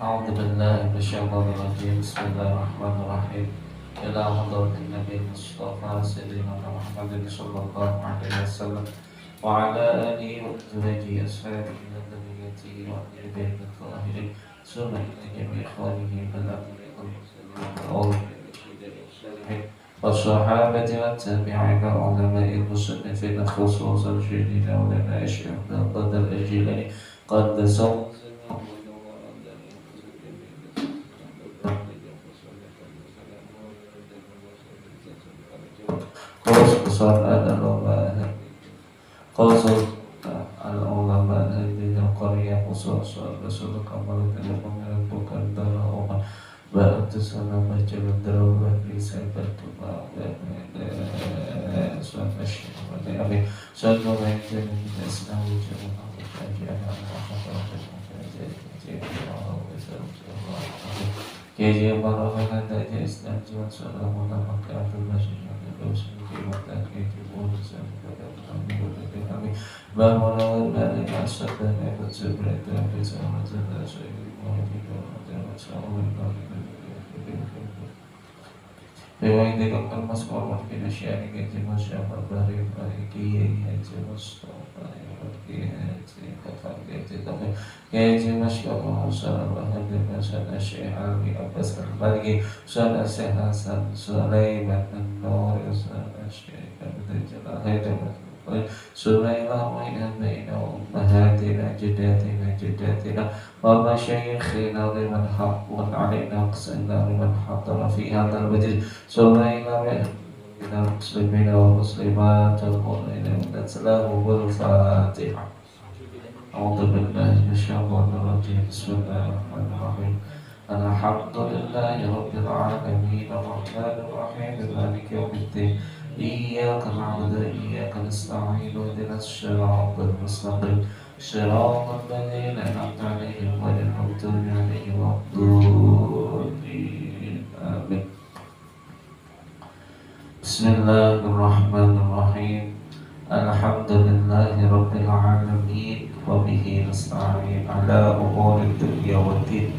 أعوذ بالله من الشيطان الرجيم بسم الله الرحمن الرحيم إلى حضرة النبي المصطفى سيدنا محمد صلى الله عليه وسلم وعلى آله وأزواجه أصحابه وذريته وأهل بيته الطاهرين ثم إلى جميع إخوانه بالأنبياء والمرسلين والصحابة والتابعين وعلماء المصنفين خصوصا سيدنا مولانا الشيخ القدر الجيلاني قدسه خصوصا العلماء خصوصا العلماء هذه القرية خصوصا رسول كمال تلقون bukan darah بأت سلام جل دروا في سبت ما سلام الشيخ والنبي صلى الله عليه وسلم الإسلام جمع وشجعنا كي يبرر هذا الإسلام وسلام على عبد المسيح bahwa dari asal dan efek seberapa bisa menjadi sebuah Dewa ini dokter mas korban financial yang jelas siapa dari kiai jelas kiai kata kiai tapi kiai jelas siapa usaha bahan dengan sana syekh alwi abbas lagi sana syekh hasan sulaiman an-nur sana syekh abdul jalal haidalah Sulaiman wa baina ummahatina jaddatina wa masyayikhina liman haqqun alaina qasana liman hadara fi hadzal majlis Sulaiman wa muslimina wa muslimat al-mu'minina wa salamu wal fatihah A'udzu billahi minasyaitonir rajim Bismillahirrahmanirrahim Alhamdulillahi rabbil alamin arrahmanir rahim maliki yaumiddin إياك نعبد وإياك نستعين اهدنا الصراط المستقيم صراط الذين أنعمت عليهم غير المغضوب عليهم ولا الضالين آمين بسم الله الرحمن الرحيم الحمد لله رب العالمين وبه نستعين على أمور الدنيا والدين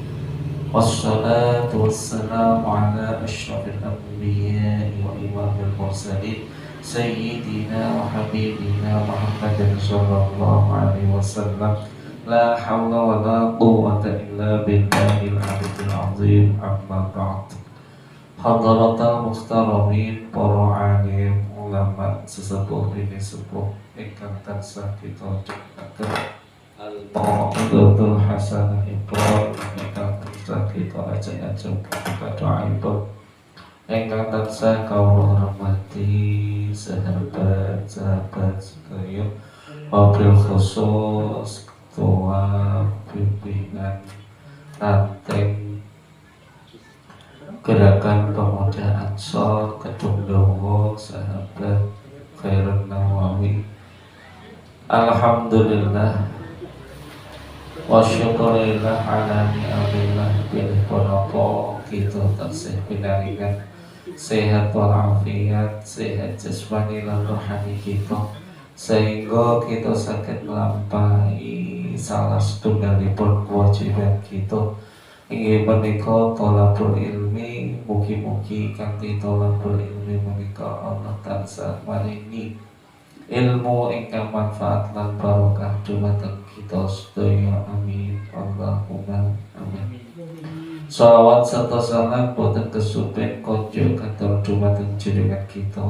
والصلاة والسلام على أشرف الأنبياء وإمام المرسلين سيدنا وحبيبنا محمد صلى الله عليه وسلم لا حول ولا قوة إلا بالله العلي العظيم أما بعد حضرة المحترمين para alim ulama sesepuh bini sepuh ingkang tansah kita jengkaken Al-Qadul Hasanah Iqrar ingkang tansah kita ajeng-ajeng doaipun ingkang tansah kawula hormati sahabat-sahabat sedaya wabil khusus ketua pimpinan ranting gerakan pemuda Ansor Kedungdowo sahabat Khairun Nawawi Alhamdulillah wa syukurillah ala ni'amillah pilih ponoko kita taksih pinaringan sehat walafiat sehat jasmani lan rohani kita sehingga kita sakit melampaui salah setunggalipun kewajiban kita inggih menika thalabul ilmi mugi-mugi kanthi thalabul ilmi menika Allah tansah maringi ilmu ingkang manfaat lan barokah dumateng kita sedaya amin Allahumma amin. Shalawat serta salam boten kesupen konjo kantor dumateng jenengan kita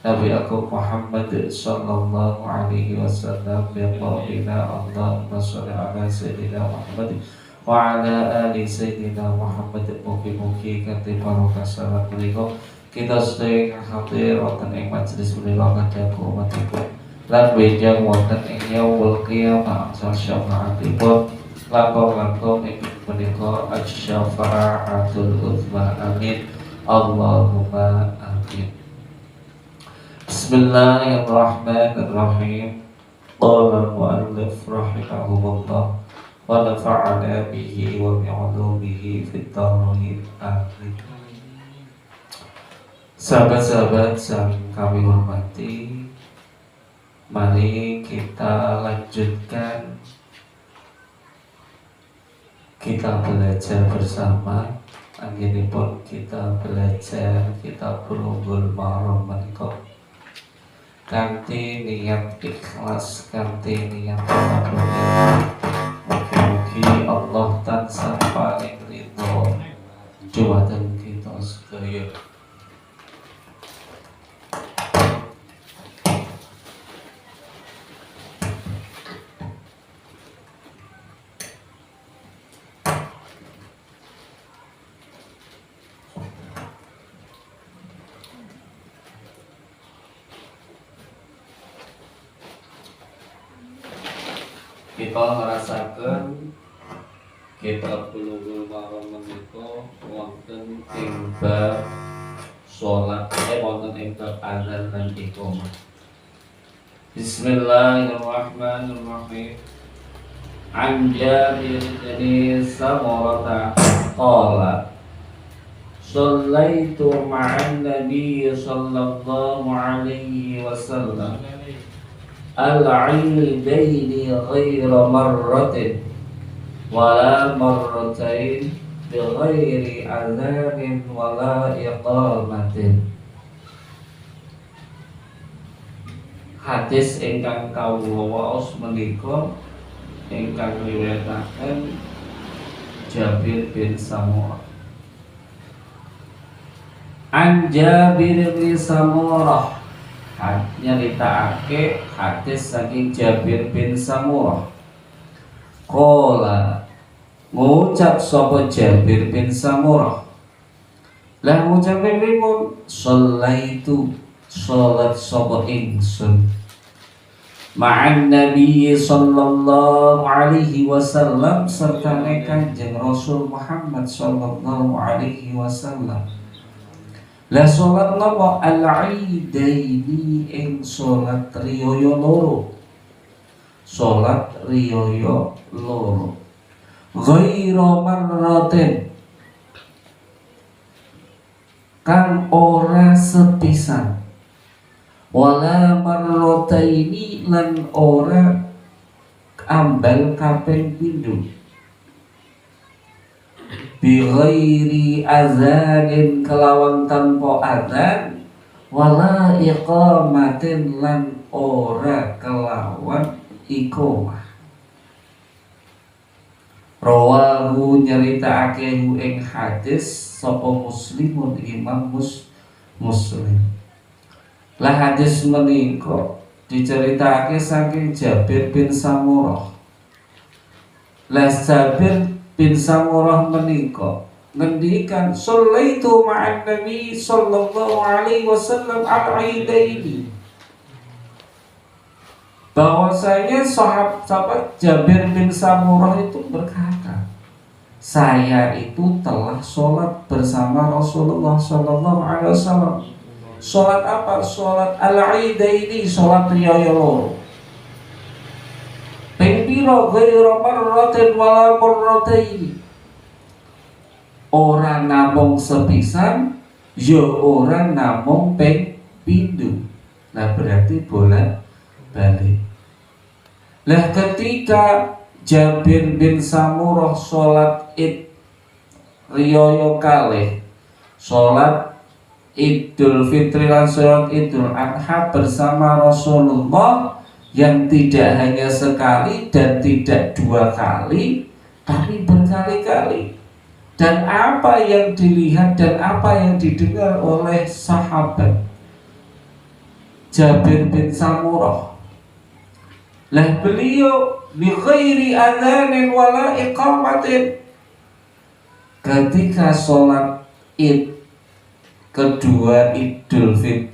Nabi Agung Muhammad sallallahu alaihi wasallam ya Rabbina Allahumma sholli ala sayyidina Muhammad wa ala ali sayyidina Muhammad mugi-mugi kanthi barokah salat menika kita sedaya hadir wonten ing majelis menika kadang umatipun lan benjang wonten ing yaumul qiyamah angsal syafaatipun langkung-langkung ing menika asy-syafa'atul uzma amin Allahumma amin. Bismillahirrahmanirrahim. Qala al-mu'allif rahimahullah wa nafa'ana bihi wa bi'ulumihi fid dharain amin. Sahabat-sahabat yang kami hormati, mari kita lanjutkan kita belajar bersama. Anginipun kita belajar kita Bulughul Maram menika kanthi niat ikhlas, kanthi niat tawadhu. Mugi-mugi Allah tansah paring ridho dhumateng kita sedaya. Kita ngerasakan kita Bulughul Maram menika wonten ing bab salat wonten ing bab azan lan iqamah. Bismillahirrahmanirrahim. An Jabir bin Samurah qala Shallaitu ma'an Nabi sallallahu alaihi wasallam al-'iidaini ghaira marratin wala marratain bighairi adzanin wala iqamatin. Hadis ingkang kawula waos menika ingkang riwayataken Jabir bin Samurah. An Jabir bin Samurah nyeritakake hadis saking Jabir bin Samurah. Qala ngucap sapa Jabir bin Samurah. Lah ngucap pripun? Shallaitu salat sapa ingsun ma'an Nabi sallallahu alaihi wasallam serta Kanjeng Rasul Muhammad sallallahu alaihi wasallam. Lah salat napa? Al-'idaini ing salat riyaya loro. Salat riyaya loro. Ghaira marratin kang ora sepisan. Wala marrataini lan ora ambal kaping pindho. Bi ghairi azanin kelawan tanpa adzan wala iqamatin lan ora kelawan iqamah. Rawahu nyeritakake ing hadis sapa Muslimun Imam Muslim. Lah hadis menika diceritakake saking Jabir bin Samurah. Lah Jabir bin Samurah menika ngendikan shallaitu ma'an Nabi sallallahu alaihi wasallam al-'idaini. Bahwasanya sahabat Jabir bin Samurah itu berkata, saya itu telah sholat bersama Rasulullah sallallahu alaihi wasallam. Sholat apa? Sholat al-'idaini, sholat riyaya loro. Pembiro ghaira marratin wala marrataini. Ora namung sepisan, ya ora namung ping pindho. Nah berarti bolak-balik. Lah ketika Jabir bin Samurah sholat id riyaya kalih, sholat Idul Fitri lan sholat Idul Adha bersama Rasulullah yang tidak hanya sekali dan tidak dua kali, tapi berkali-kali. Dan apa yang dilihat dan apa yang didengar oleh sahabat Jabir bin Samurah. Lah beliau bi ghairi adzanin wala iqamatin. Ketika sholat Id kedua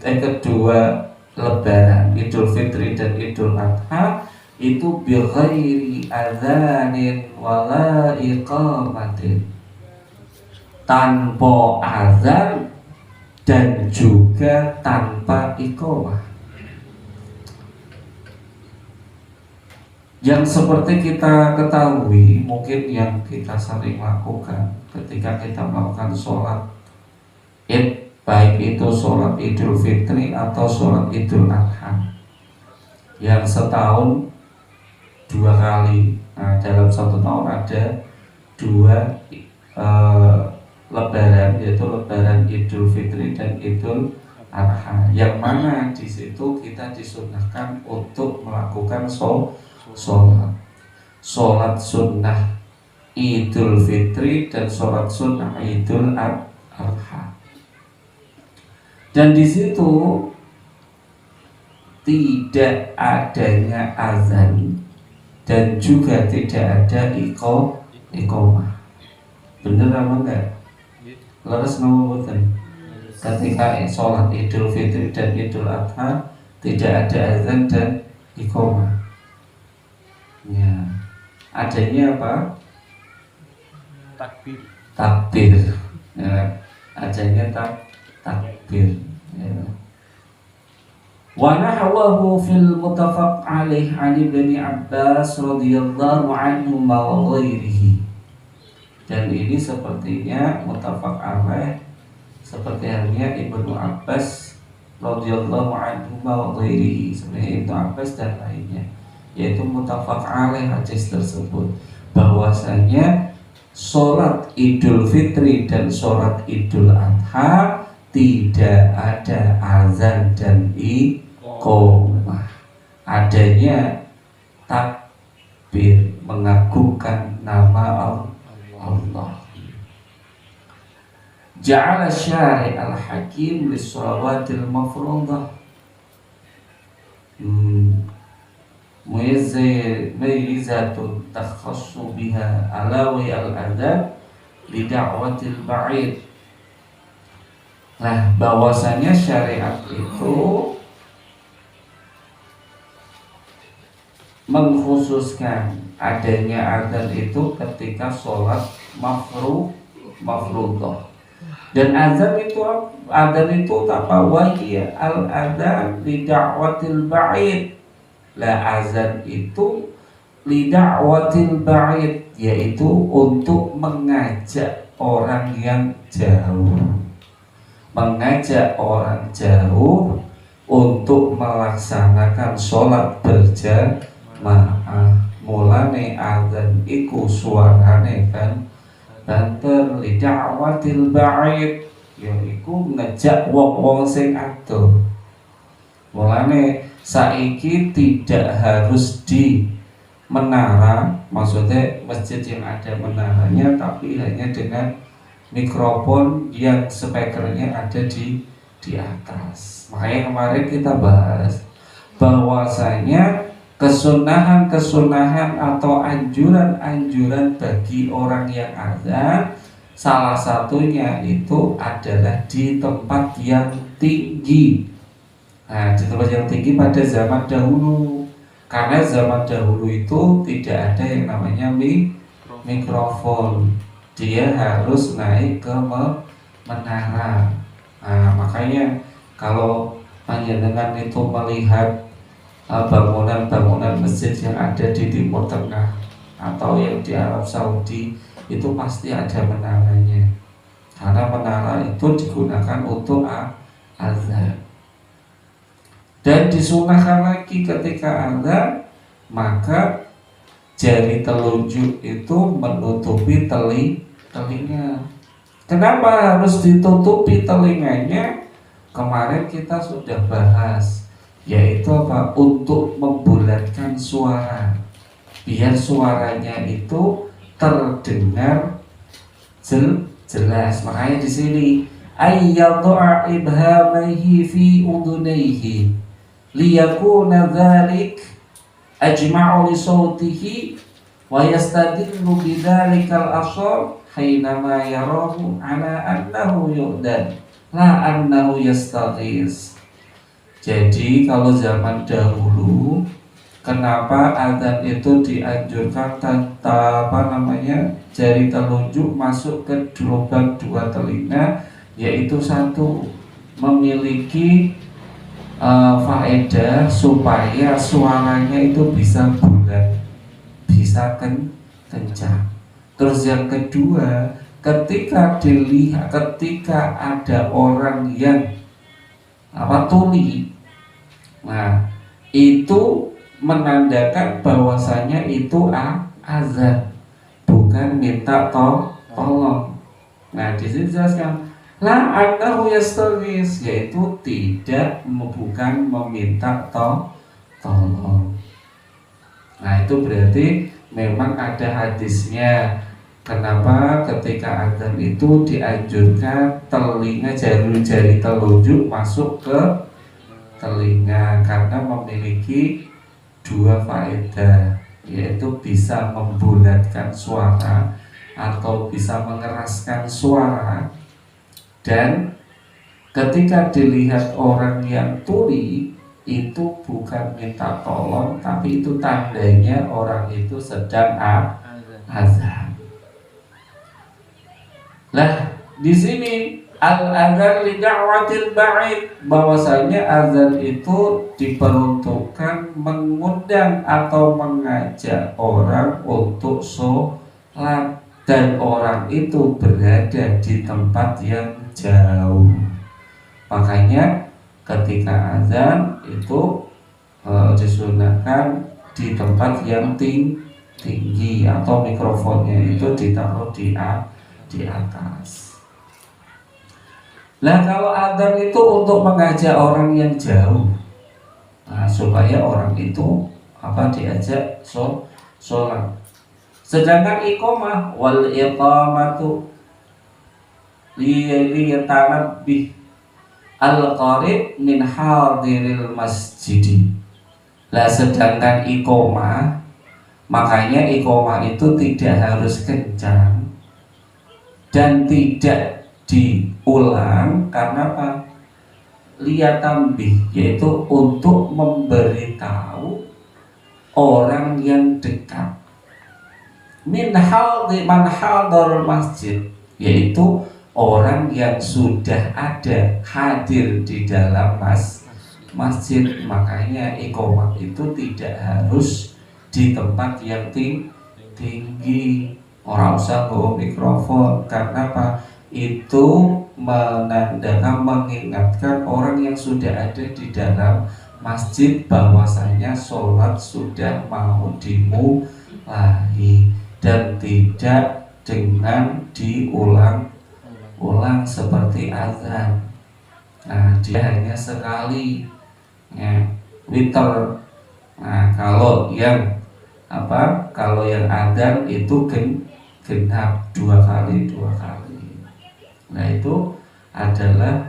kedua Lebaran, Idul Fitri dan Idul Adha itu bi ghairi adzanin wala iqamatin, tanpa azan dan juga tanpa iqamah. Yang seperti kita ketahui, mungkin yang kita sering lakukan ketika kita melakukan sholat Id, baik itu sholat Idul Fitri atau sholat Idul Adha, yang setahun dua kali. Nah, dalam satu tahun ada dua lebaran, yaitu lebaran Idul Fitri dan Idul Adha, yang mana di situ kita disunahkan untuk melakukan sholat sunnah Idul Fitri dan sholat sunnah Idul Adha. Dan di situ tidak adanya azan dan juga tidak ada iqamah. Bener apa enggak? Leres nomor ketika sholat Idul Fitri dan Idul Adha tidak ada azan dan iqamah. Ya, adanya apa? Takbir. Ya, adanya takbir. Ya. Wa nahwahu fil muttafaq alaih an Ibnu Abbas radhiyallahu anhu wa ghairihi. Dan ini sepertinya muttafaq alaih seperti halnya Ibnu Abbas radhiyallahu anhu wa ghairihi, sebenarnya Ibnu Abbas dan lainnya, yaitu muttafaq alaih hadis tersebut, bahwasanya sholat Idul Fitri dan sholat Idul Adha tidak ada azan dan iqamah, adanya takbir mengagungkan nama Allah. Ja'ala syari' al-hakim lis-shalawatil mafruḍah muyazzatun takhassu biha alawi al-adhan li da'watil ba'id. Nah, bahwasanya syariat itu mengkhususkan adanya adzan itu ketika sholat mafruḍah. Dan adzan itu apa? Wahiyya al-adzan li da'watil ba'id. La azan itu li da'watil ba'id, yaitu untuk mengajak orang yang jauh. Mengajak orang jauh untuk melaksanakan sholat berjamaah. Mulane adzan iku suarane kan banter li da'watil ba'id, yaiku ngejak wong-wong sing adoh. Mulane saiki tidak harus di menara, maksudnya masjid yang ada menaranya, tapi hanya dengan mikrofon yang speakernya ada di atas. Makanya kemarin kita bahas bahwasanya kesunahan atau anjuran bagi orang yang azan, salah satunya itu adalah di tempat yang tinggi. Nah, di tempat yang tinggi pada zaman dahulu, karena zaman dahulu itu tidak ada yang namanya mikrofon, dia harus naik ke menara. Nah, makanya kalau panjenengan itu melihat bangunan-bangunan masjid yang ada di Timur Tengah atau yang di Arab Saudi, itu pasti ada menaranya, karena menara itu digunakan untuk azan. Dan disunahkan lagi ketika azan, maka jari telunjuk itu menutupi telinga. Kenapa harus ditutupi telinganya? Kemarin kita sudah bahas, yaitu apa? Untuk membulatkan suara, biar suaranya itu terdengar jelas. Makanya di sini ayyadha'a ibhamaihi fi udunaihi liyakuna dzalik ajma'u li sautihi wa yastadillu bidzalikal asar hainama yarahu ala annahu yu'dan la annahu yastaghis. Jadi kalau zaman dahulu, kenapa adzan itu dianjurkan tanpa jari telunjuk masuk ke lubang dua telinga, yaitu satu, memiliki faedah supaya suaranya itu bisa bulat, bisa kencang. Terus yang kedua, ketika ada orang yang tuli, nah itu menandakan bahwasanya itu azan, bukan minta tolong. Nah, di sini jelaskan la annahu yastaghis, yaitu tidak bukan meminta tolong. Nah, itu berarti memang ada hadisnya. Kenapa ketika azan itu dianjurkan telinga jari telunjuk masuk ke telinga, karena memiliki dua faedah, yaitu bisa membulatkan suara atau bisa mengeraskan suara. Dan ketika dilihat orang yang tuli, itu bukan minta tolong, tapi itu tandanya orang itu sedang azan. Lah, di sini al-adzan li da'watil ba'id, bahwasanya azan itu diperuntukkan mengundang atau mengajak orang untuk sholat, dan orang itu berada di tempat yang jauh. Makanya ketika azan itu disunahkan di tempat yang tinggi atau mikrofonnya itu ditaruh di atas. Nah, kalau adzan itu untuk mengajak orang yang jauh, nah, supaya orang itu diajak sholat. Sedangkan iqamah wal iqamatu liyatanabbih al-qarib min hadiril masjid. Lah, sedangkan iqamah, makanya iqamah itu tidak harus kencang dan tidak diulang, karena apa? Liyatambih, yaitu untuk memberitahu orang yang dekat. Min man hadarul masjid, yaitu orang yang sudah ada hadir di dalam masjid. Makanya iqamah itu tidak harus di tempat yang tinggi. Orang usah bawa mikrofon, karena apa? Itu menandakan, mengingatkan orang yang sudah ada di dalam masjid bahwasanya sholat sudah mau dimulai, dan tidak dengan diulang seperti azan. Nah, dia hanya sekali, ya, witir. Nah, kalau yang azan itu genap dua kali. Nah, itu adalah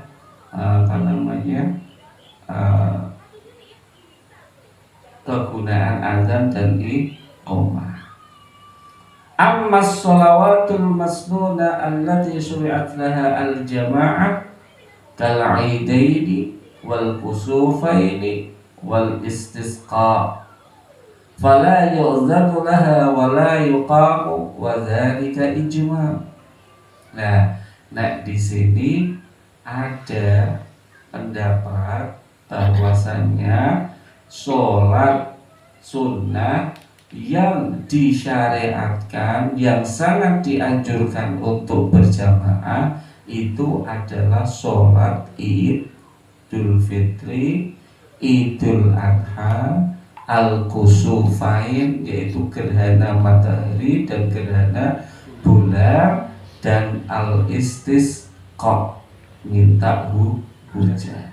kegunaan azan dan iqamah. Amma sholawatul masnuna allati syuri'at laha al-jama'ah kal-'idaini wal kusufaini wal istisqa fala yu'zanu laha wa la yuqamu wa dzalika ijma'. Nah, di sini ada pendapat bahwasanya sholat sunnah yang disyariatkan, yang sangat dianjurkan untuk berjamaah, itu adalah sholat Idul Fitri, Idul Adha, Al-Kusufain, yaitu gerhana matahari dan gerhana bulan, dan Al-Istisqa, minta hujan.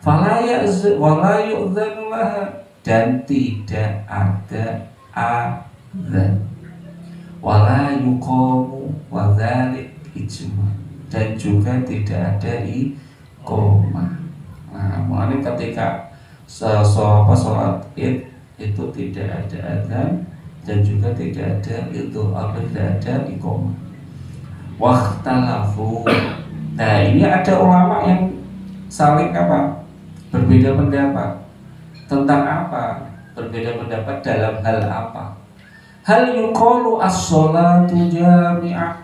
Fala yu'dzanu laha, dan tidak ada adzan. Wala yuqamu wa dzalik ijma, dan juga tidak ada iqamah. Nah, mulai ketika sholat Id itu tidak ada adzan dan juga tidak ada tidak ada iqamah. Wakhtalafu. Nah, ini ada ulama yang saling berbeda pendapat. Tentang apa? Berbeda pendapat dalam hal apa? Hal yuqalu as-sholatu jami'ah.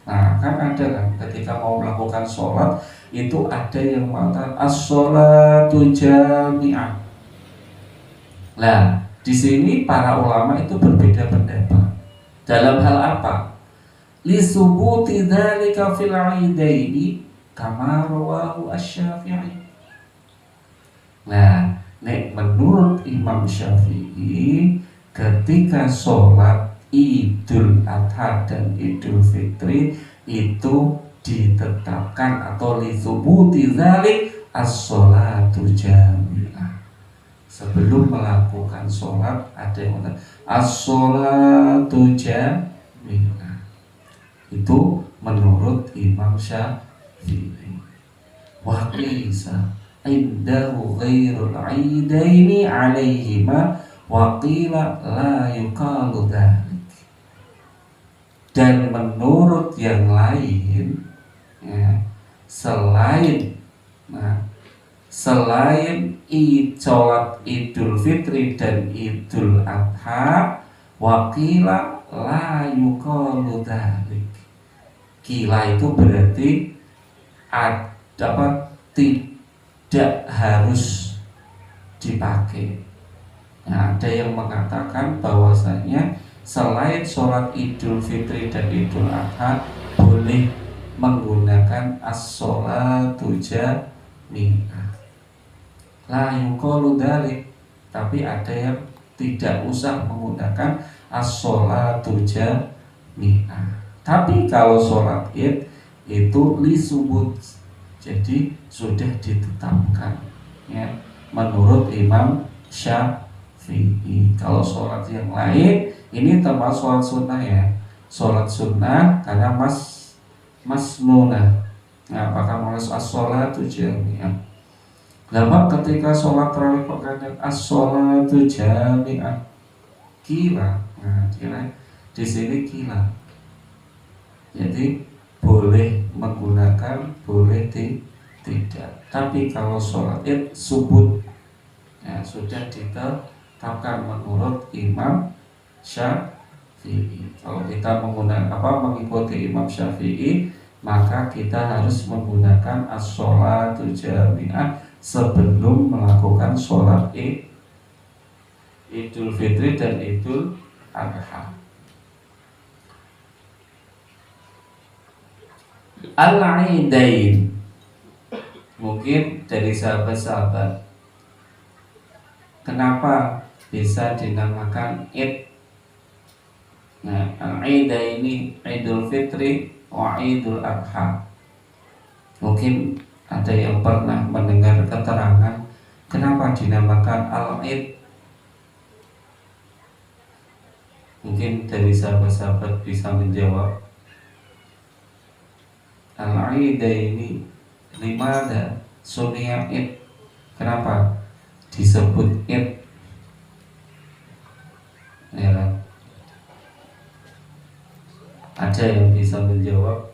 Nah, kan ada kan ketika mau melakukan sholat itu ada yang mengatakan as-sholatu jami'ah. Nah, di sini para ulama itu berbeda pendapat. Dalam hal apa? Li subuti dzalika fil 'idaini kama rawahu asy-Syafi'i. Nah, menurut Imam Syafi'i, ketika sholat Idul Adha dan Idul Fitri itu ditetapkan atau lithubuti dzalik as-sholatu jami'ah. Sebelum melakukan sholat ada yang mengatakan as-sholatu jami'ah. Itu menurut Imam Syafi'i. Wa qisa indahu ghairul aidaini alaihima wa qila la yuqalu dzalik. Dan menurut yang lain ya, selain sholat Idul Fitri dan Idul Adha, wakila la yuqalu dzalik. Kila itu berarti tidak harus dipakai. Nah, ada yang mengatakan bahwasanya selain sholat Idul Fitri dan Idul Adha boleh menggunakan as-sholatu jami'ah. La yuqalu dzalik, tapi ada yang tidak usah menggunakan as-sholatu jami'ah. Tapi kalau sholat Id itu lisubut, jadi sudah ditetapkan ya, menurut Imam Syafi'i. Kalau sholat yang lain ini termasuk sholat sunnah ya, sholat sunnah karena masnunah. Nah, apakah masuk as-sholatu jami'ah? Lama ketika sholat tarawih perkara as-sholatu jami'ah kila. Nah, kila di sini kila. Jadi boleh menggunakan, boleh tidak. Tapi kalau sholat Id subut ya, sudah ditetapkan menurut Imam Syafi'i. Kalau kita mengikuti Imam Syafi'i, maka kita harus menggunakan as-sholatu jami'ah sebelum melakukan sholat Idul Fitri dan Idul Adha. Al-Aidain, mungkin dari sahabat-sahabat, kenapa bisa dinamakan Id? Nah, Al-Aidain ini Idul Fitri wa Idul Adha. Mungkin ada yang pernah mendengar keterangan kenapa dinamakan Al-Id? Mungkin dari sahabat-sahabat bisa menjawab. Al-Aidaini limada sumiya Id, kenapa disebut Id ya kan? Ada yang bisa menjawab?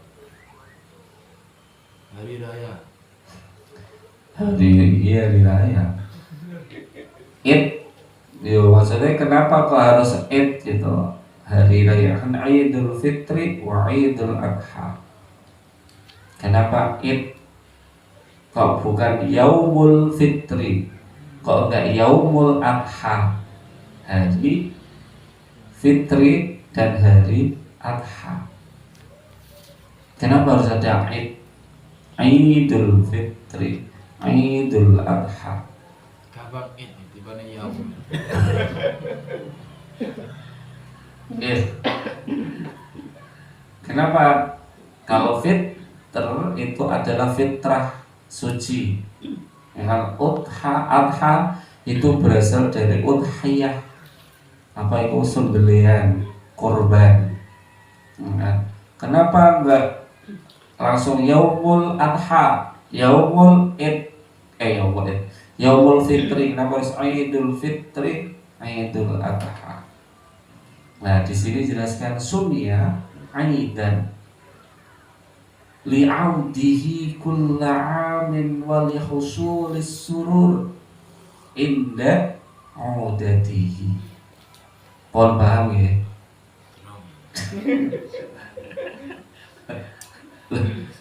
Hari raya. Hari raya Id yo, maksudnya kenapa kok harus Id gitu, hari raya kan Idul Fitri wa Idul Adha. Kenapa Id? Kok bukan Yaumul Fitri? Kok enggak Yaumul Adha? Hari Fitri dan hari Adha. Kenapa harus ada Id? Idul Fitri, Idul Adha. Kapan Id? Tiba-tiba Yaum. Kenapa? Kalau Fitr itu adalah fitrah suci. Yang adha itu berasal dari udhiyah. Apa itu? Sembelihan, korban. Kenapa enggak langsung Yaumul Adha, Yaumul Id, Yaumul Fitri? Kenapa harus Idul Fitri, Idul Adha? Nah, di sini jelaskan sunnah aidan li'audihi kulla 'amin wa li husulis surur inda 'udatihi. Pohon paham ya?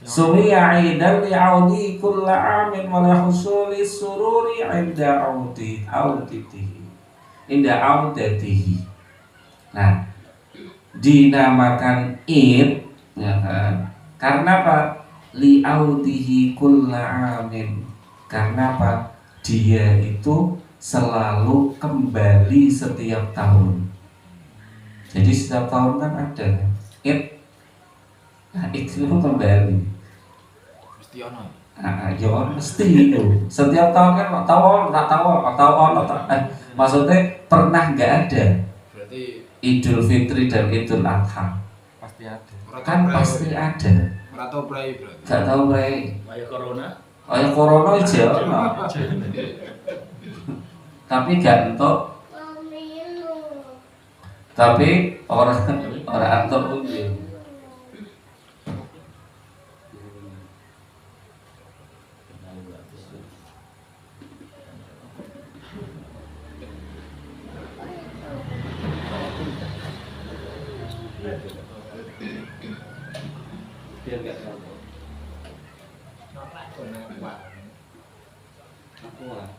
Sumiya 'aidan li'audi kulla 'amin wa li husulis sururi inda 'udatihi. Inda 'udatihi. Nah, dinamakan Id ya kan? Karena apa? Li'audihi kulla amin. Karena apa? Dia itu selalu kembali setiap tahun. Jadi setiap tahun kan ada Id. Nah, Id itu kembali. Mesti ono. Ya mesti itu. Setiap tahun kan maksudnya pernah nggak ada Berarti Idul Fitri dan Idul Adha. Pasti ada. Kan pasti ada. Ora tau prai berarti. Gak tahu Bre. Kayak corona. Kayak corona aja ono. Tapi gak entuk. Tapi orang entuk unjil. Biar gak tahu. Aku lah.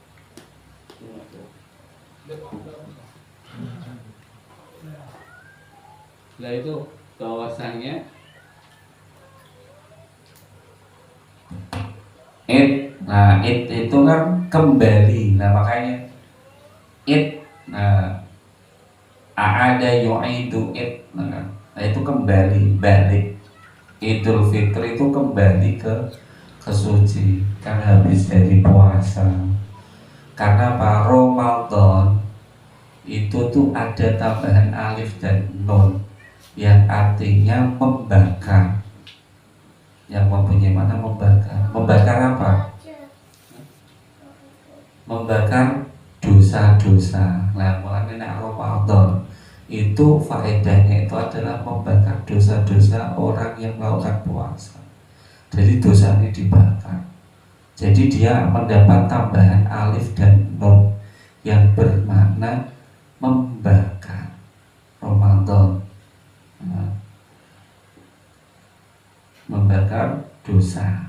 Nah itu bahwasanya Id itu kan kembali. Nah makanya Id, ada yu'idu Id, nah itu kembali, balik. Idul Fitri itu kembali ke suci kan habis dari puasa. Karena apa? Ramadan itu tuh ada tambahan alif dan nun yang artinya membakar. Yang mempunyai mana membakar? Membakar apa? Membakar dosa-dosa. Nah, makanya Ramadan itu faedahnya itu adalah membakar dosa-dosa orang yang melakukan puasa. Jadi dosa ini dibakar. Jadi dia mendapat tambahan alif dan nun yang bermakna membakar Ramadan. Nah, membakar dosa.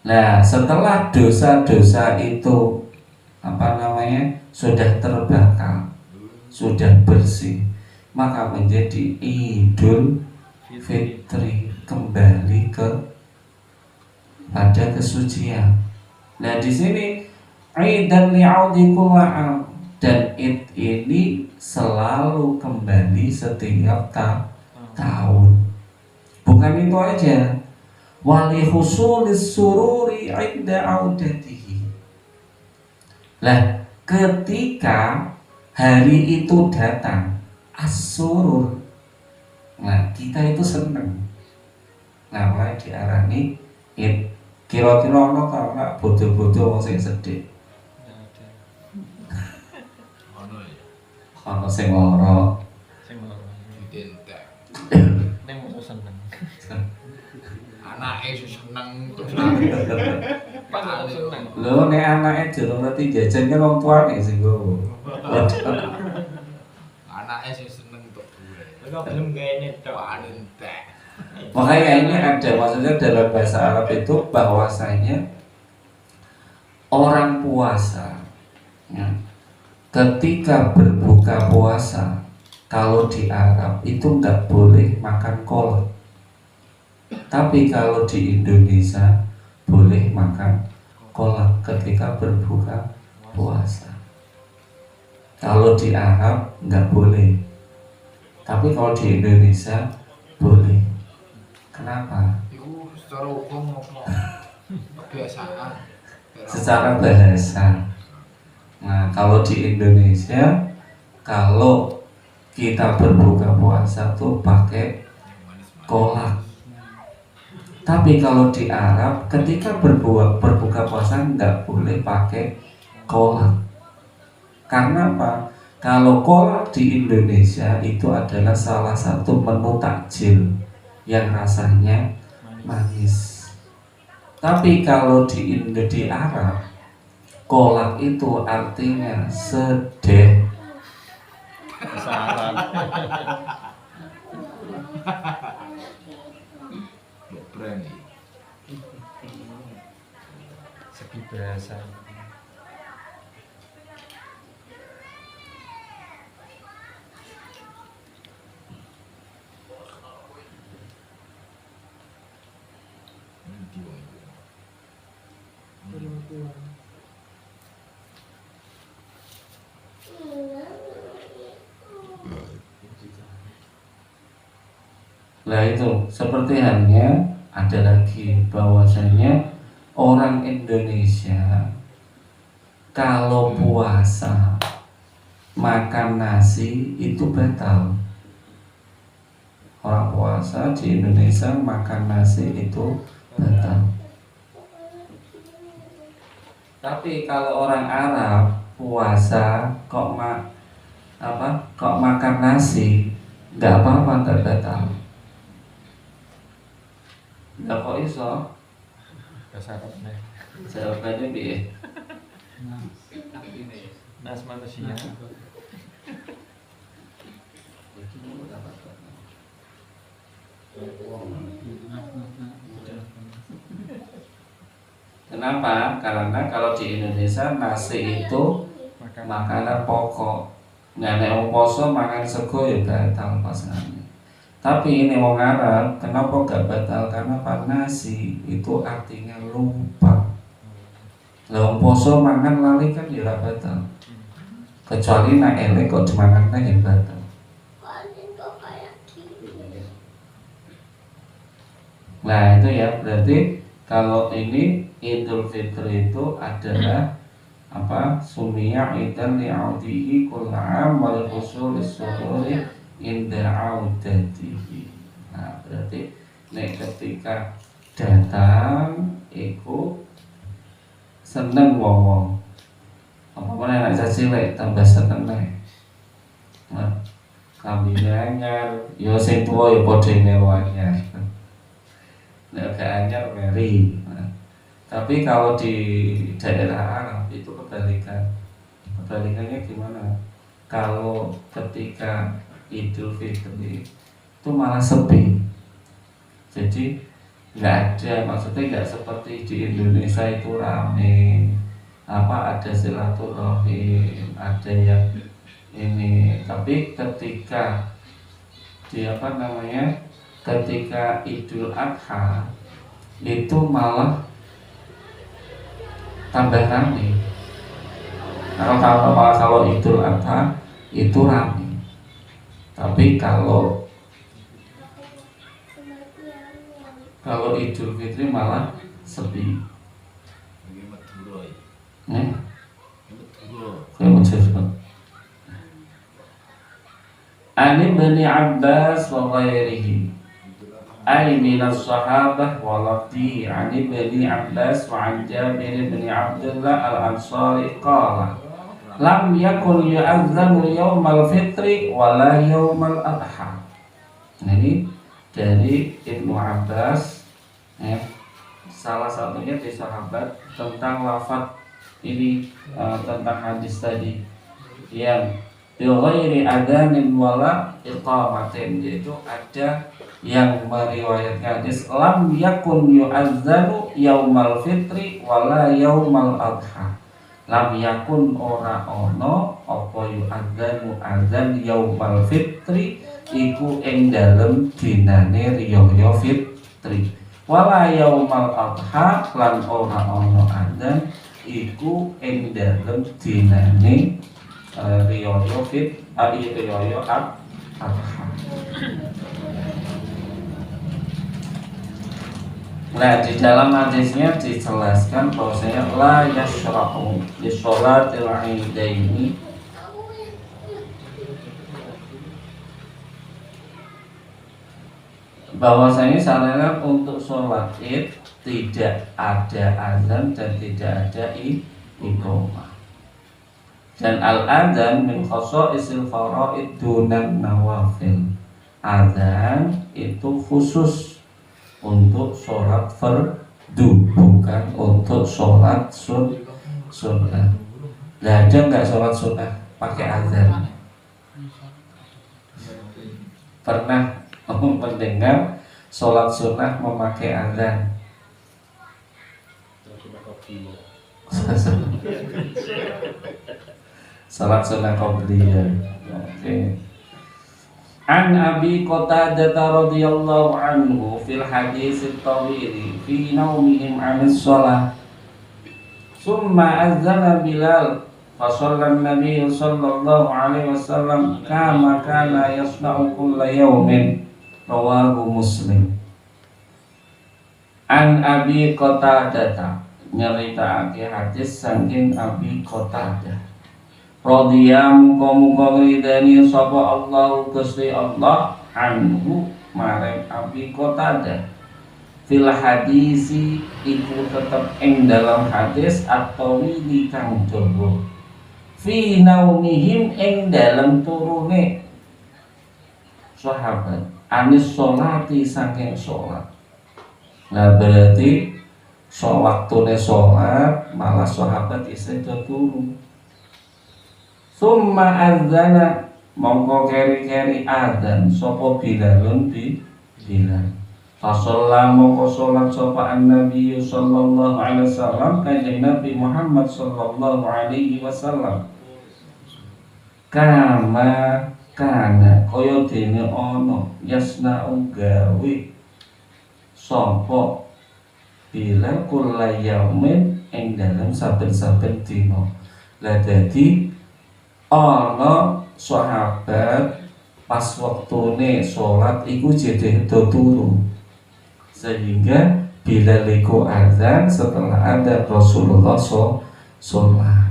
Nah, setelah dosa-dosa itu sudah terbakar, sudah bersih, maka menjadi Idul Fitri, kembali pada kesucian. Nah, di sini Idan li'audi kulla'am, dan Id ini selalu kembali setiap tahun. Bukan itu aja, wali husulis sururi inda audatihi. Lah, ketika hari itu datang, as-surur, nah kita itu seneng. Nah, mulai diarani Id. Kira-kira ono ta ora bodoh-bodoh wong sing sedih? Ono ya. Ono sing lara. Sing loro. Didentek. Ning mau seneng. Anake sing seneng terus Pak mau seneng. Lho nek anake durung ngerti jajan kan wong tuane sing nggowo. anake sing seneng tok duwe. Kok belum kene tok. Didentek. Makanya ini ada, maksudnya dalam bahasa Arab itu bahwasanya orang puasa ya, ketika berbuka puasa, kalau di Arab itu nggak boleh makan kolak, tapi kalau di Indonesia boleh makan kolak ketika berbuka puasa. Kalau di Arab nggak boleh, tapi kalau di Indonesia boleh. Kenapa? Iku secara hukum apa? Kebiasaan. Secara bahasa. Nah, kalau di Indonesia, kalau kita berbuka puasa tuh pakai kolak. Tapi kalau di Arab, ketika berbuka puasa nggak boleh pakai kolak. Karena apa? Kalau kolak di Indonesia itu adalah salah satu menu takjil yang rasanya manis. Tapi kalau di Arab, kolak itu artinya sedih. Saran. Mbok berani. Segi bahasa. Nah itu seperti halnya ada lagi bahwasanya orang Indonesia kalau puasa makan nasi itu batal. Orang puasa di Indonesia makan nasi itu batal. Tapi kalau orang Arab puasa kok makan nasi nggak apa-apa, nggak batal. Nggak kok iso? Bahasa Arabnya. Jawabannya piye? Nas manusia. Kenapa? Karena kalau di Indonesia nasi itu makanan pokok. Nggak nek wong poso makan sego ya batal pasangannya. Tapi ini wong Arab, kenapa gak batal? Karena nasi itu artinya lupa. Lah wong poso mangan lali kan ya ora batal. Kecuali nek elek kok dimakan ya batal. Nah itu ya, berarti kalau ini Idul Fitri itu adalah apa? Sumiya idan li'audihi kul'am wal usul is-sururi inda audatihi. Nah berarti nek ketika datang iku seneng wong-wong. Apa mana anak cilik tambah seneng nek. Nah, kambing anyar, yo sing tuwa yo padha nyewa anyar. Nek gak anyar meri. Nah, tapi kalau di daerah Arab itu kebalikan. Kebalikannya gimana? Kalau ketika Idul Fitri itu malah sepi. Jadi nggak ada, maksudnya nggak seperti di Indonesia itu rame. Apa ada silaturahim, ada yang ini. Tapi ketika di apa namanya? Ketika Idul Adha itu malah tambah rame. Kalau Idul Adha itu rame. Tapi kalau Idul Fitri malah sepi. Iki Madura iki. Madura. Kayak macam Ani Bani Abbas wa ghairihi ay minas sahabah wa lafdi ani Bani Abbas wa an Jabir bin Abdullah al-Ansari qala lam yakun yu'adzanu yaumal fitri wala yaumal adha. Nah, ini dari Ibnu Abbas ya, salah satunya di sahabat tentang lafaz ini tentang hadis tadi yang bighairi adanin wala iqamatin, yaitu ada yang meriwayatkan hadis lam yakun yu'adzanu yaumal fitri wala yaumal adha. Lam yakun ora ono apa yu'adzanu azan yaumal fitri iku ing dalem dinane riyaya fitri wala yaumal adha lan ora ono azan iku ing dalem dinane riyaya riyaya adha. Nah di dalam hadisnya dijelaskan bahwasanya la yashra'u li sholatil idaini bahwasanya syarat untuk sholat id tidak ada azan dan tidak ada iqamah. Dan al-adzan min khasaisil faraid dunan nawafil. Azan itu khusus untuk sholat fardu, bukan untuk sholat sunnah. Nah, ada nggak sholat sunnah pakai azan? Pernah mendengar sholat sunnah memakai azan? Sholat sunnah qabliyah. Oke. An Abi Qatadah radhiyallahu anhu fil hadis at-tawil fi naumihim 'anis shalah. Summa azana Bilal fa shalla an-nabiy sallallahu alaihi wasallam kama kana yasna'u kulla yawmin rawahu Muslim. An Abi Qatadah, nyeritakake hadis saking Abi Qatadah. Radhiyallahu muga ridani sapa Allah Gusti Allah anhu marang Abi Qatadah. Fil hadisi iku tetep ing dalam hadis atau wili kang dawa. Fi naumihim ing dalam turune sahabat anis sholati saking sholat. Nah berarti waktune sholat malah sahabat isih turu. Summa adzana mongko keri-keri adzan sapa Bilalun Bilal. Fasalla mongko sholat sapa Nabi sallallahu alaihi wasallam kanjeng Nabi Muhammad sallallahu alaihi wasallam. Kama kana kaya dene ana yasna'u gawe sapa Bilal kullayamin ing dalem saben-saben dina. Lah dadi ana sahabat pas waktune sholat iku jadi turu, sehingga Bilal iku azan setelah ada Rasulullah sholat.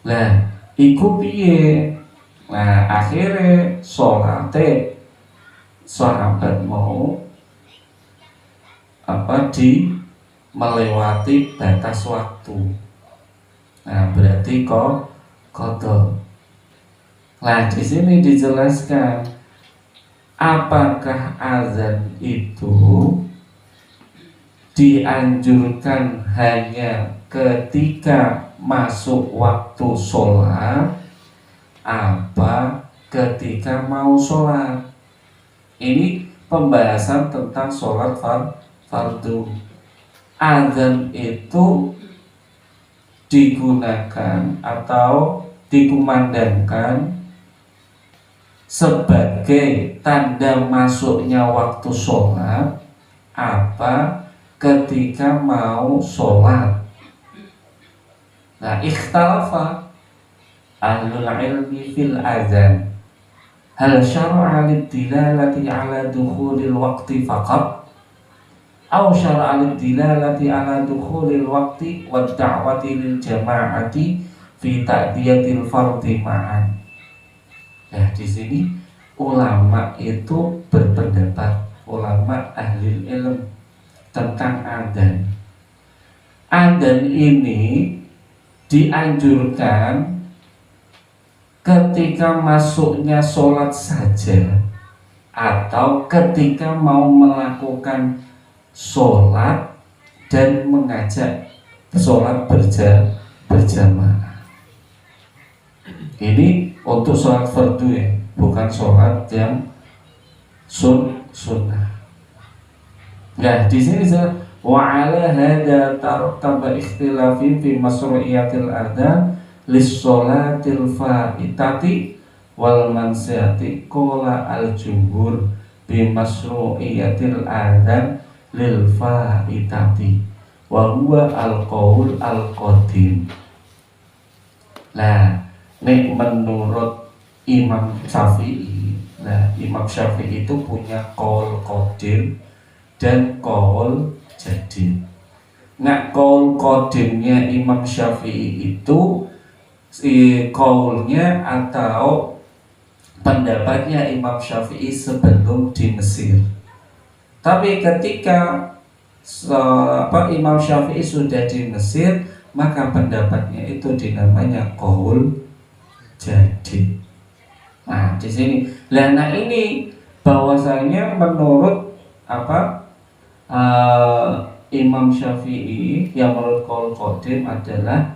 Lah iku piye? Nah akhirnya sholate sahabat mau di melewati batas waktu. Nah berarti qadha. Nah di sini dijelaskan apakah azan itu dianjurkan hanya ketika masuk waktu sholat apa ketika mau sholat. Ini pembahasan tentang sholat fardu. Azan itu digunakan atau dikumandangkan sebagai tanda masuknya waktu sholat apa ketika mau sholat. Nah ikhtalafa ahlul ilmi fil azan hal syar'a lid-dilalati ala dukhulil waqti faqat aw syar'a lid-dilalati ala dukhulil waqti wa da'wati lil jama'ati fi ta'diyatil fardhi ma'an. Nah di sini ulama itu berpendapat, ulama ahli ilm tentang adzan. Adzan ini dianjurkan ketika masuknya sholat saja atau ketika mau melakukan sholat dan mengajak sholat berjamaah. Ini untuk sholat fardu ya, bukan sholat yang sunnah. Nah di sini wa ala hada tarattaba ikhtilafin fi masru'iyatil adzan lis-sholatil fa'itati wal mansiyati qala al-jumhur bi masru'iyatil adzan lil fa'itati wa huwa al-qaul al-qadim. Nah nek menurut Imam Syafi'i, nah Imam Syafi'i itu punya qaul qadim dan qaul jadid. Nah qaul qadimnya Imam Syafi'i itu qaulnya atau pendapatnya Imam Syafi'i sebelum di Mesir. Tapi ketika Imam Syafi'i sudah di Mesir, maka pendapatnya itu dinamanya qaul jadid. Nah di sini, nah ini bahwasanya menurut Imam Syafi'i yang menurut qaul qadim adalah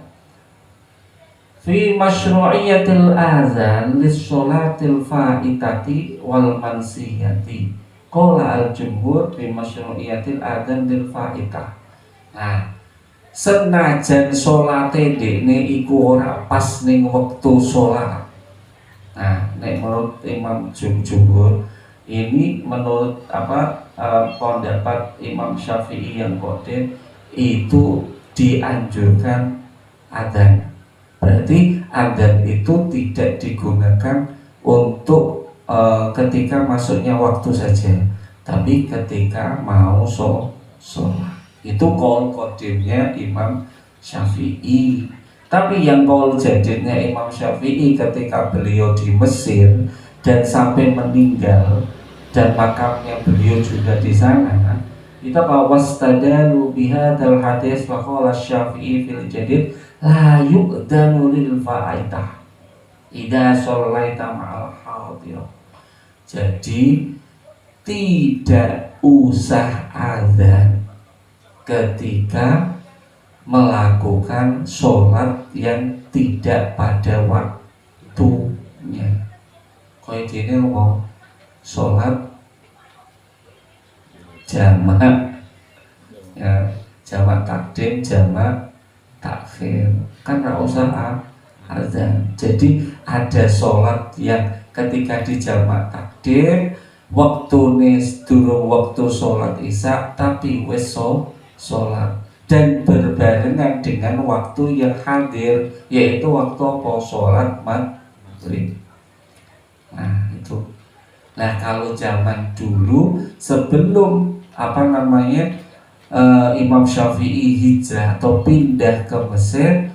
fi masyru'iyatil azan lis-sholatil fa'itati wal mansiyati qala al-jumhur fi masyru'iyatil azan lil fa'itah. Nah senajan sholate dekne iku ora pas ning wektu sholat. Nah nek menurut Imam Jumhur ini menurut pendapat Imam Syafi'i yang qadim itu dianjurkan adzan. Berarti adzan itu tidak digunakan untuk ketika masuknya waktu saja, tapi ketika mau sholat. Itu qaul qadimnya Imam Syafi'i. Tapi yang qaul jadidnya Imam Syafi'i ketika beliau di Mesir dan sampai meninggal dan makamnya beliau juga di sana, kita bahwa wastadalu bihadzal hadis wa qala Syafi'i fil jadid la yu'danu lil fa'itah idza shallaita ma'al hadir. Jadi tidak usah azan ketika melakukan sholat yang tidak pada waktunya. Kau ini ngomong sholat jamak, ya, jamak takdim, jamak takhir, kan nggak usah azan. Jadi ada sholat yang ketika di jamak takdim waktune durung waktu sholat isya tapi wis sholat dan berbarengan dengan waktu yang hadir, yaitu waktu apa? Sholat maghrib. Nah itu. Nah kalau zaman dulu sebelum Imam Syafi'i hijrah atau pindah ke Mesir,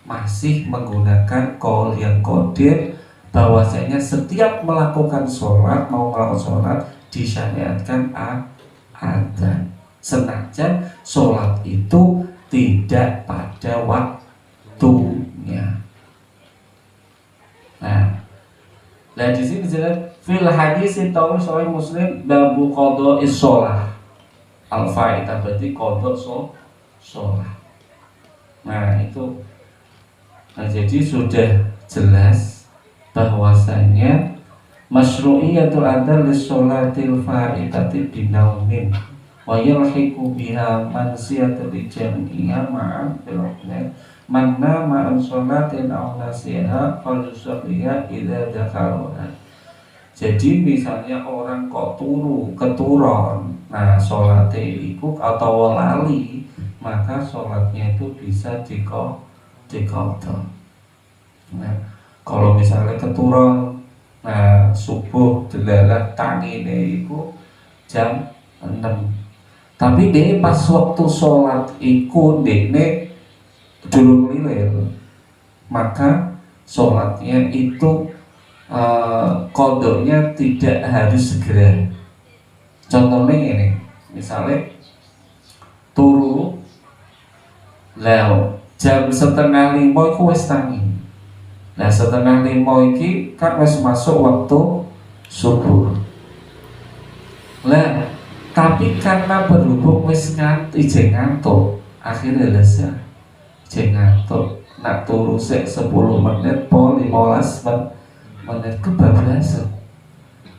masih menggunakan qaul yang qadim bahwasanya setiap melakukan sholat, mau melakukan sholat disyariatkan adzan. Senajan sholat itu tidak pada waktunya. Nah di sini jelas fil hadis itu Sahih Muslim babu qadha is-shalah al-faidah, berarti qadha sholat. Nah itu, nah jadi sudah jelas bahwasanya masyru'iyatul adhan lis-sholatil faitati binaumin wa yalhiqu biha mansiyatul jam'iyya ma'an bil'ukna man nama an sholatin aw nasiha falyusalliha idza dzakaraha. Jadi misalnya orang kok keturun, nah sholatnya ikut atau lali, maka sholatnya itu bisa diqadha. Nah kalau misalnya keturun, nah subuh delalah tangine iku jam 6, tapi dia pas waktu sholat iku dene durung lilin, maka sholatnya itu kodoknya tidak harus segera. Contohnya ini, misalnya turu jam 4:30 iku wis tangi. Nah 4:30 iki kan wis masuk waktu subuh. Tapi karena berhubung wis ngantuk, akhirnya lesya ngantuk, nak turu sek 10 menit po 15 menit kebablasan.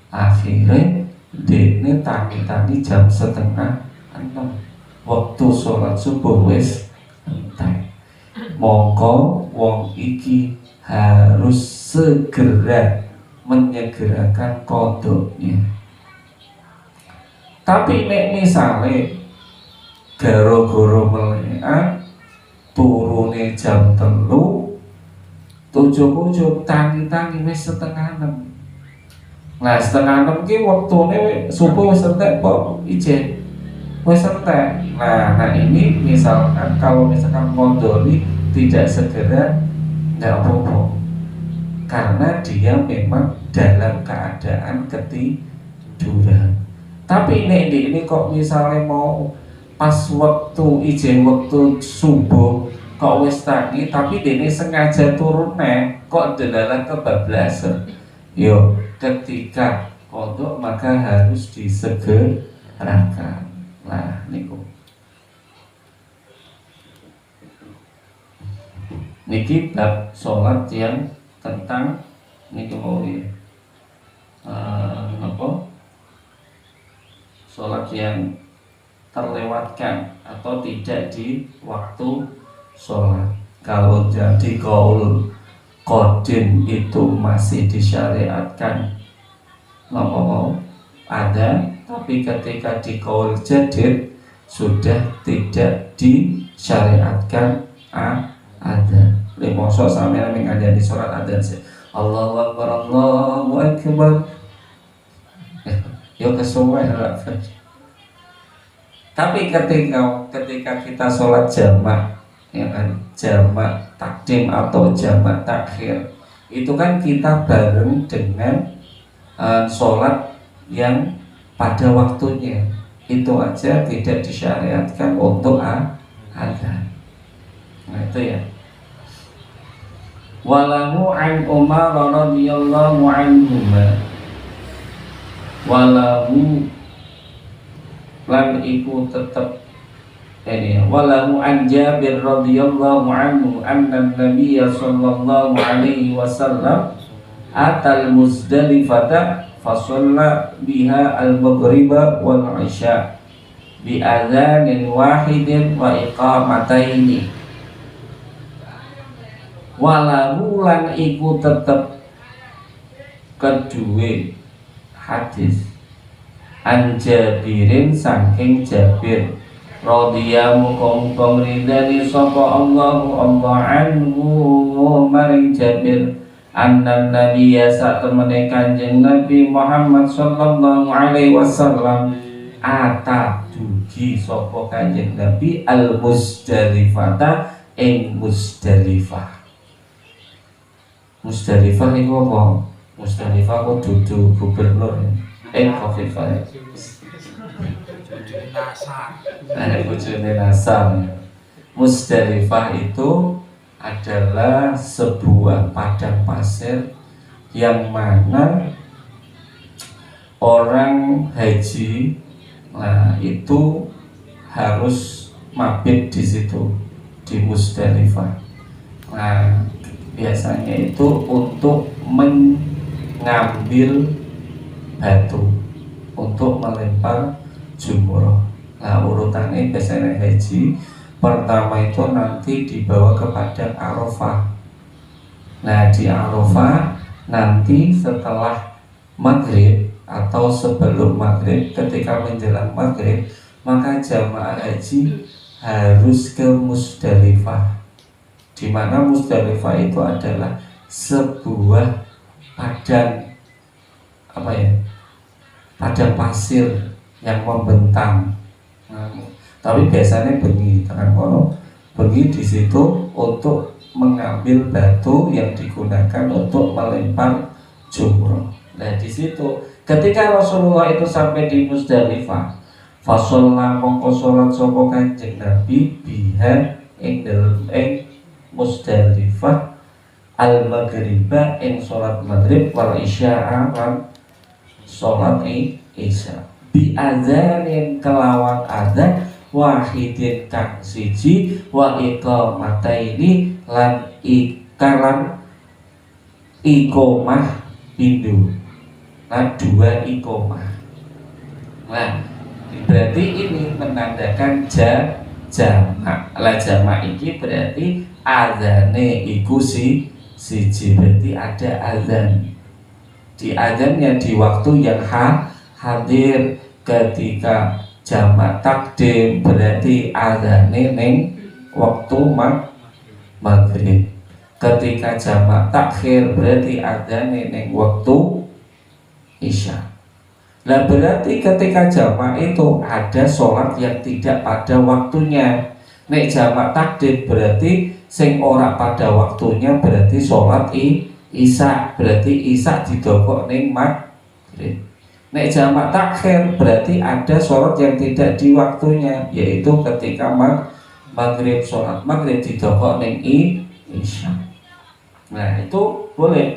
Akhirnya dene tangi jam 5:30, waktu sholat subuh wis entek. Mongko wong iki harus segera menyegerakan kodoknya. Tapi nek misale garo-garo melekan turune jam 3, ujug-ujug tangi wis 5:30. Nah 5:30 ki waktune subuh wis entek kok ijen wis entek. Nah ini misalkan kalau misalkan mondoli tidak segera, nggak apa-apa, karena dia memang dalam keadaan ketiduran. Tapi ini kok misalnya mau pas waktu ijen waktu subuh kok wis tangi, tapi dene sengaja turun kok delalah kebablasan. Yo ketika kodok maka harus disegerakan. Nah niku niki bab sholat yang tentang niki mau sholat yang terlewatkan atau tidak di waktu sholat. Kalau jadi qaul qadim itu masih disyariatkan mau ada, tapi ketika di qaul jadid sudah tidak disyariatkan ada. Lemoso sampai ada di sholat adzan sih. Allahu Akbar, Allahu Akbar, ya kesuwen lah. Tapi ketika kita sholat jamak, ya kan, jamak takdim atau jamak takhir, itu kan kita bareng dengan sholat yang pada waktunya. Itu aja tidak disyariatkan untuk adzan. Nah itu ya. Walahu an Umar radhiyallahu anhuma, walahu lan iku tetep ini ya. Walahu an Jabir radhiyallahu anhu anna Nabiy sallallahu alaihi wasallam atal Muzdalifata fasalla biha al-maghriba wal isya bi adzanin wahidin wa iqamataini. Walahu lan iku tetep kedue hadis an Jabirin saking Jabir radhiyallahu ridani sapa Allah anhu maring Jabir anna nabiyya satemene Kanjeng Nabi Muhammad sallallahu alaihi wasallam ata dugi sapa Kanjeng Nabi al Muzdalifata ing Muzdalifah. Muzdalifah iku apa? Muzdalifah kok dudu gubernur Khofifah. Bojone Nasar. Muzdalifah itu adalah sebuah padang pasir yang mana orang haji itu harus mabit di situ, di Muzdalifah. Nah, biasanya itu untuk mengambil batu untuk melempar jumroh. Nah, urutannya biasanya haji pertama itu nanti dibawa ke padang Arafah. Nah, di Arafah nanti setelah maghrib atau sebelum maghrib, ketika menjelang maghrib, maka jamaah haji harus ke Muzdalifah, di mana Muzdalifah itu adalah sebuah padang padang pasir yang membentang. Tapi biasanya bengi tekan kono, bengi di situ untuk mengambil batu yang digunakan untuk melempar jumroh. Nah di situ ketika Rasulullah itu sampai di Muzdalifah, fasolla mongko sholat sapa Kanjeng Nabi biha ing dalem ing Muzdalifah al maghriba ing sholat maghrib wal isya'a lan sholat isya bi adzanin kelawan adzan wahidin kang siji wa iqamataini lan ikalan iqamah pindu lan dua iqamah. Nah berarti ini menandakan jamak. Lah jamak ini berarti azane iku siji, berarti ada azan. Di azannya di waktu yang hadir. Ketika jamak takdim berarti azane ning waktu maghrib. Ketika jamak takhir berarti azane ning waktu isya. Nah berarti ketika jamak itu ada sholat yang tidak pada waktunya. Nek jamak takdim berarti sing ora pada waktunya berarti sholat isya, berarti isya didokok ning maghrib. Nek jamak takhir berarti ada sholat yang tidak di waktunya, yaitu ketika maghrib, sholat maghrib didokok ning isya. Nah itu boleh.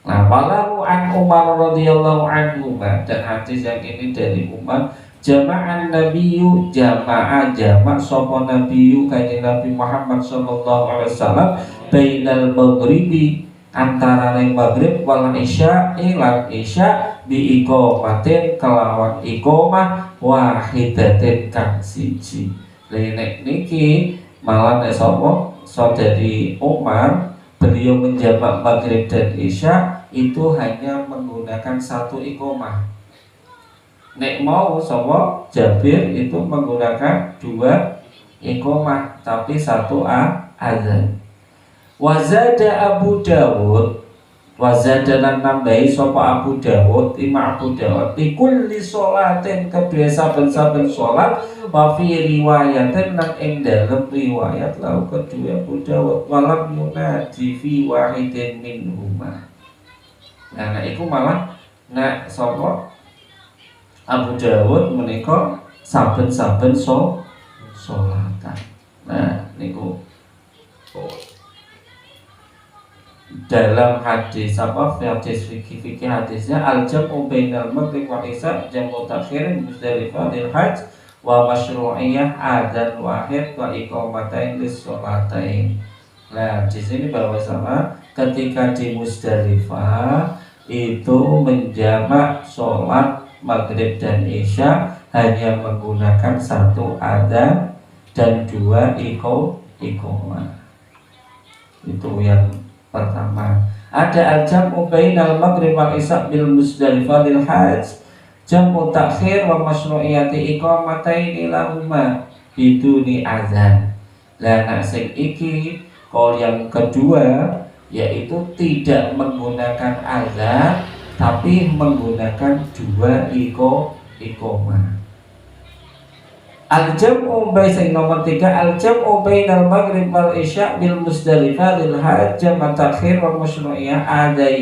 Nah walau an Umar radhiyallahu anhu, dan hadis yang ini dari Umar, jama'an nabiyyu jamak sapa nabiyyu kanjeng Nabi Muhammad sallallahu alaihi wasallam bainal maghribi antara maghrib wal isya lan isya bi iqamatin kelawan iqamah wahidatin kang siji. Nek niki malah nek sapa saudari Umar, beliau menjamak maghrib dan isya itu hanya menggunakan satu iqamah. Nek mau sapa Jabir itu menggunakan dua iqamah tapi satu azan. Wazada Abu Dawud Wazadanan nambahi sapa Abu Dawud Abu Dawud likulli sholatin kedua saben-saben sholat wa fi riwayatin lan ing dalem riwayat lau kedua Abu Dawud walam yunadi fi wahidin minhuma. Nah iku malah nek sapa Abu Dawud menika saben-saben sholatan. Nah niku dalam hadis hadis fikih hadisnya al-jam'u bainal maghrib wal isya jam'u takhir Muzdalifah lil hajj wa masyru'iyah adzan wahid wa iqamatain lis sholatain. Nah, di sini bahwa sama ketika di Muzdalifah itu menjamak sholat maghrib dan isya hanya menggunakan satu adzan dan dua iqamah. Itu yang pertama. Ada al-jam'u bainal maghrib wal isya bil Muzdalifah lil hajj jam'u takhir wa masyru'iyati iqamataini lahuma biduni azan. Lah nek sing iki kalau yang kedua yaitu tidak menggunakan azan tapi menggunakan dua iqamah. Al-jam'u bain nomor 3 al-jam'u bainal maghrib wal isya bil Muzdalifah lil hajj jam'u takhir wa masyru'iyah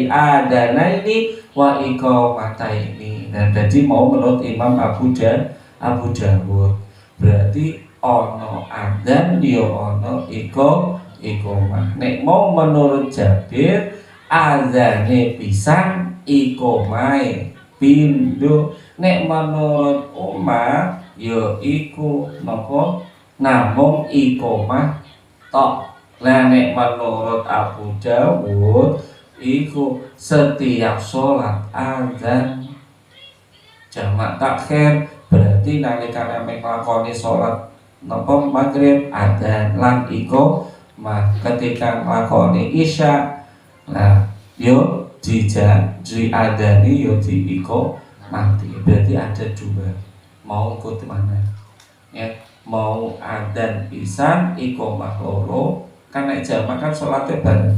adanaini wa iqamataini. Dan jadi mau menurut Imam Abu Dawud berarti ono adzan yo ono iqamah. Nek mau menurut Jabir adzane pisan iqamahe pindho. Nek menurut Umar ya iku napa namung iqamah tok. Lah nek menurut Abu Dawud iku setiap sholat azan jamak takhir berarti nalika nek nglakoni sholat napa maghrib adzan lan iqamah ketika nglakoni isya nah yo diadani yo diiqamati berarti ada dua. Mau ikut mana ya, mau adzan pisan iqamah loro kan nek jamak kan salatnya bareng.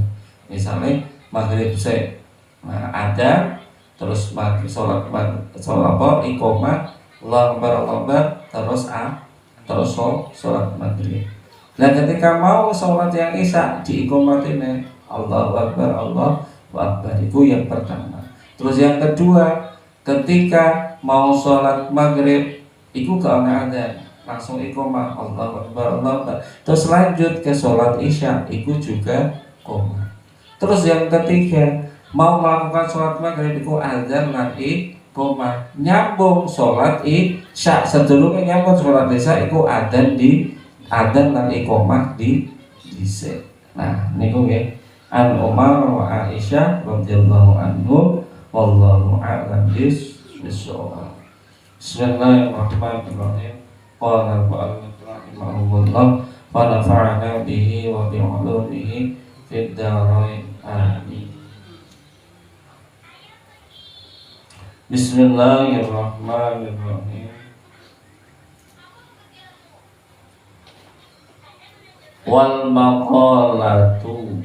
Misalnya maghrib se adzan terus maghrib salat apa iqamah Allahu Akbar terus salat maghrib. Nah ketika mau salat yang isya diiqamatine Allahu Akbar itu yang pertama. Terus yang kedua ketika mau salat maghrib iku gak ana adzan langsung iqamah Allahu Akbar. Terus lanjut ke salat isya iku juga iqamah. Terus yang ketiga mau melakukan salat maghrib iku adzan lan iqamah nyambung salat isya sedurunge nyambung salat isya iku adzan lan iqamah dhisik. Nah niku nggih An Umar wa Aisyah radhiyallahu anhu wallahu a'lam bis-shawab. Bismillahirrahmanirrahim. Qala al-mu'allif rahimahullah wa nafa'ana bihi wa bi 'ulumihi fid dharain amin. Bismillahirrahmanirrahim. Wal maqalatu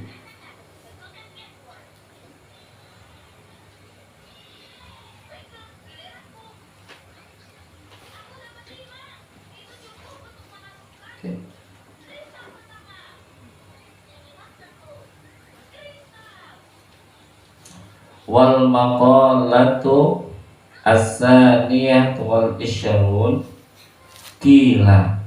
wal maqalatu as-saniyah wal isyrun qila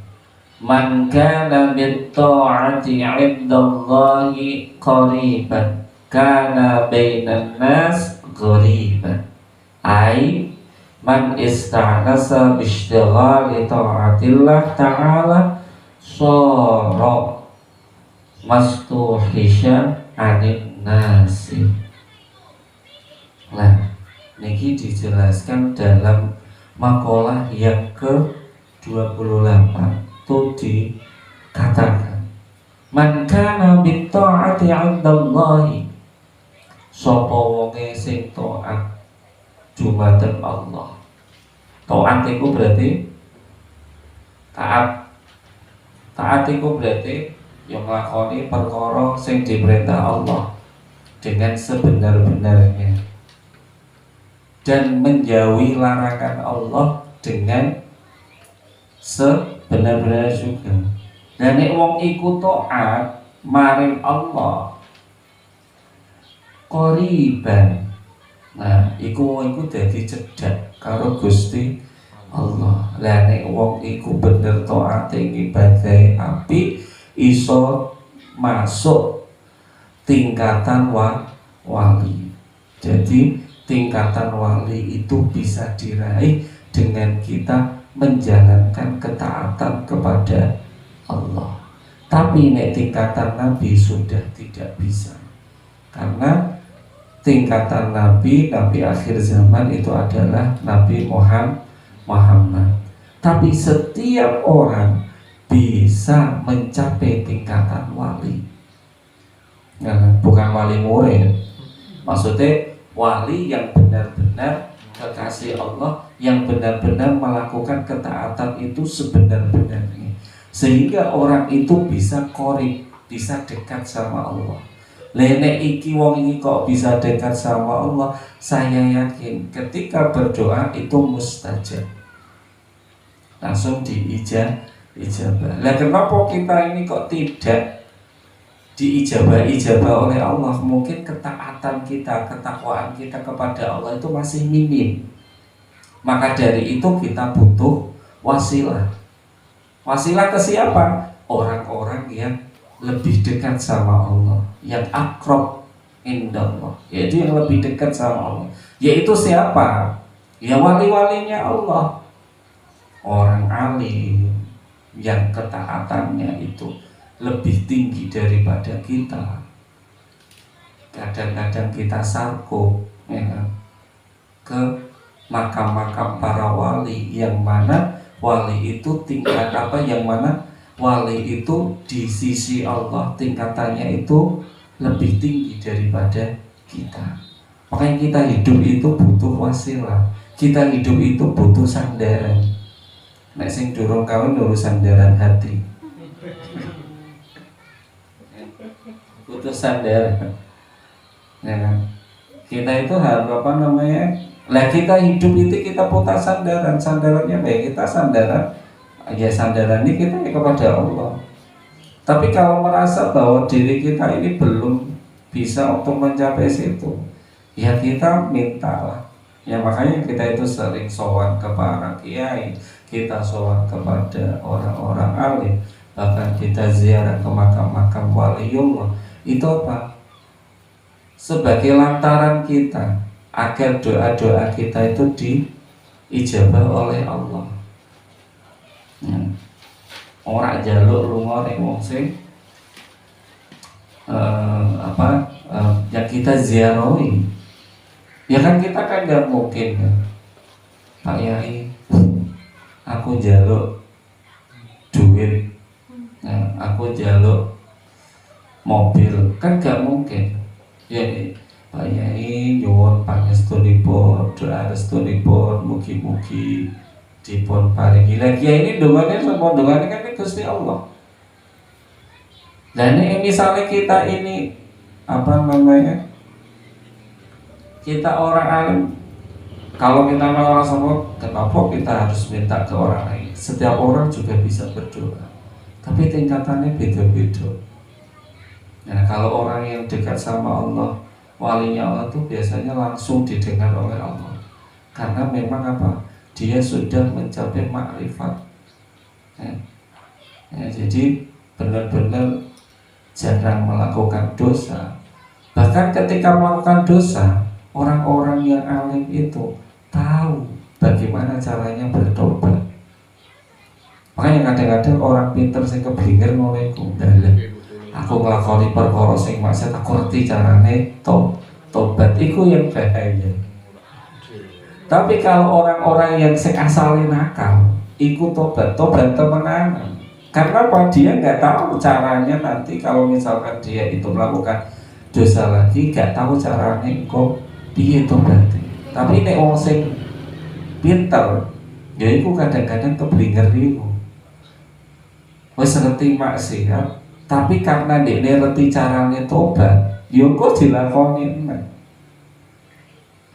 man kana bit ta'ati 'indallahi qariban kana bainan nas ghariban ai man ista'nasa bishtighali ta'atillah ta'ala sara mastuhisha 'anin nasi. Nah, niki dijelaskan dalam makalah yang ke-28 itu dikatakan man kana bi ta'ati 'indallahi sapa wonge sing taat dumateng Allah. Taat iku berarti taat iku berarti yang nglakoni perkara sing diperintah Allah dengan sebenar-benarnya dan menjauhi larangan Allah dengan sebenar-benarnya juga. Dan nek wong iku taat maring Allah qoriban, nah iku wong iku dadi cedhak karo Gusti Allah. Lah nek wong iku bener taat ibadah apik iso masuk tingkatan wali. Jadi tingkatan wali itu bisa diraih dengan kita menjalankan ketaatan kepada Allah. Tapi nek tingkatan Nabi sudah tidak bisa, karena tingkatan Nabi akhir zaman itu adalah Nabi Muhammad. Tapi setiap orang bisa mencapai tingkatan wali. Nah, bukan wali murid, maksudnya wali yang benar-benar kekasih Allah, yang benar-benar melakukan ketaatan itu sebenar-benarnya, sehingga orang itu bisa korib, bisa dekat sama Allah. Lene iki wong ini kok bisa dekat sama Allah, saya yakin ketika berdoa itu mustajab, langsung diijabah. Lah kenapa kita ini kok tidak diijabah oleh Allah? Mungkin ketaatan kita, ketakwaan kita kepada Allah itu masih minim. Maka dari itu kita butuh wasilah. Wasilah ke siapa? Orang-orang yang lebih dekat sama Allah, yang akrab indallah, yaitu yang lebih dekat sama Allah. Yaitu siapa? Ya wali-walinya Allah. Orang alim yang ketaatannya itu lebih tinggi daripada kita. Kadang-kadang kita sarko ya kan, ke makam-makam para wali, yang mana wali itu tingkat apa, yang mana wali itu di sisi Allah tingkatannya itu lebih tinggi daripada kita. Makanya kita hidup itu butuh wasilah, kita hidup itu butuh sandaran. Nek sing durung kawin nurut sandaran hati, butuh sandaran, ya kan? Kita itu harus apa namanya? Lah kita hidup itu kita putar sandaran, sandarannya baik kita sandaran, ya sandaran ini kita kepada Allah. Tapi kalau merasa bahwa diri kita ini belum bisa untuk mencapai situ, ya kita mintalah. Ya makanya kita itu sering sowan ke para kiai, kita sowan kepada orang-orang alim, bahkan kita ziarah ke makam-makam waliullah. Itu apa? Sebagai lantaran kita agar doa-doa kita itu diijabah oleh Allah. Orang jaluk lunga ning wong sing yang kita ziarahi. Ya kan kita kan nggak mungkin kan, Pak Yai, aku jaluk duit, aku jaluk mobil, kan nggak mungkin. Ya Pak Yai nyuwun pangestunipun, doa restunipun, mugi-mugi dipun paringi. Lah kiai ini dongane sama dongane kan Gusti Allah. Dan ini misalnya kita ini apa namanya, kita orang alim, kalau kita orang semua, kenapa kita harus minta ke orang lain? Setiap orang juga bisa berdoa, tapi tingkatannya beda-beda. Nah kalau orang yang dekat sama Allah, walinya Allah itu biasanya langsung didengar oleh Allah, karena memang apa? Dia sudah mencapai makrifat. Jadi benar-benar jarang melakukan dosa. Bahkan ketika melakukan dosa, orang-orang yang alim itu tahu bagaimana caranya bertobat. Makanya kadang-kadang orang pinter sing keblinger ngoleku, aku nglakoni perkara sing maksiat, aku ngerti carane tobat. Iku yang bahaya. Tapi kalau orang-orang yang sing asale nakal, iku tobat temenan. Karena apa? Dia nggak tahu caranya nanti kalau misalkan dia itu melakukan dosa lagi, nggak tahu caranya kok piye tobat. Tapi nek wong sing pinter, ya iku kadang-kadang keblinger iku. Wis ngerti maksiat, tapi karena dekne ngerti caranya tobat, yo kok dilakoni.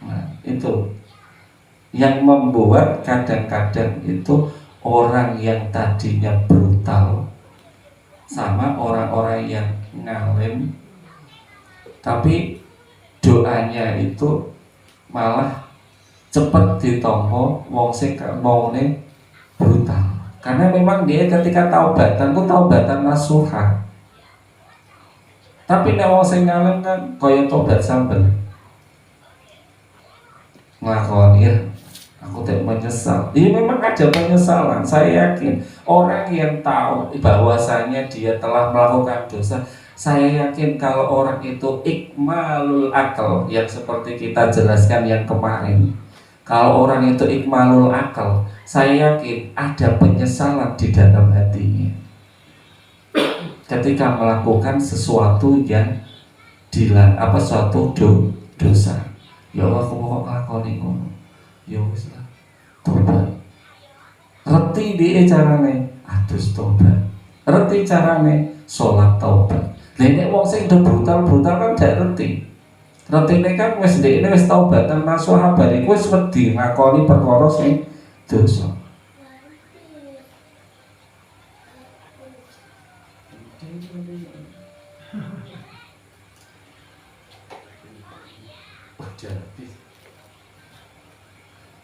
Nah, itu yang membuat kadang-kadang itu orang yang tadinya brutal sama orang-orang yang ngalim, tapi doanya itu malah cepet ditompo wong sing maune brutal. Karena memang dia ketika taubatan itu taubatan nasuha. Tapi nek wong sing ngalim kan kaya tobat sambel. Nglakoni ya, aku tidak menyesal. Ini memang ada penyesalan. Saya yakin orang yang tahu bahwasanya dia telah melakukan dosa, saya yakin kalau orang itu ikmalul akal, yang seperti kita jelaskan yang kemarin. Kalau orang itu ikmalul akal, saya yakin ada penyesalan di dalam hatinya ketika melakukan sesuatu yang suatu dosa. Ya Allah, aku mau nglakoni ngono. Ya wis lah. Tobat. Reti dhek carane adus tobat. Reti carane salat tobat. Lah nek wong sing brutal-brutal kan gak reti. Retine kan wis dhekne wis taubatan nasuha bariku wis wedi ngakoni perkara sing dosa.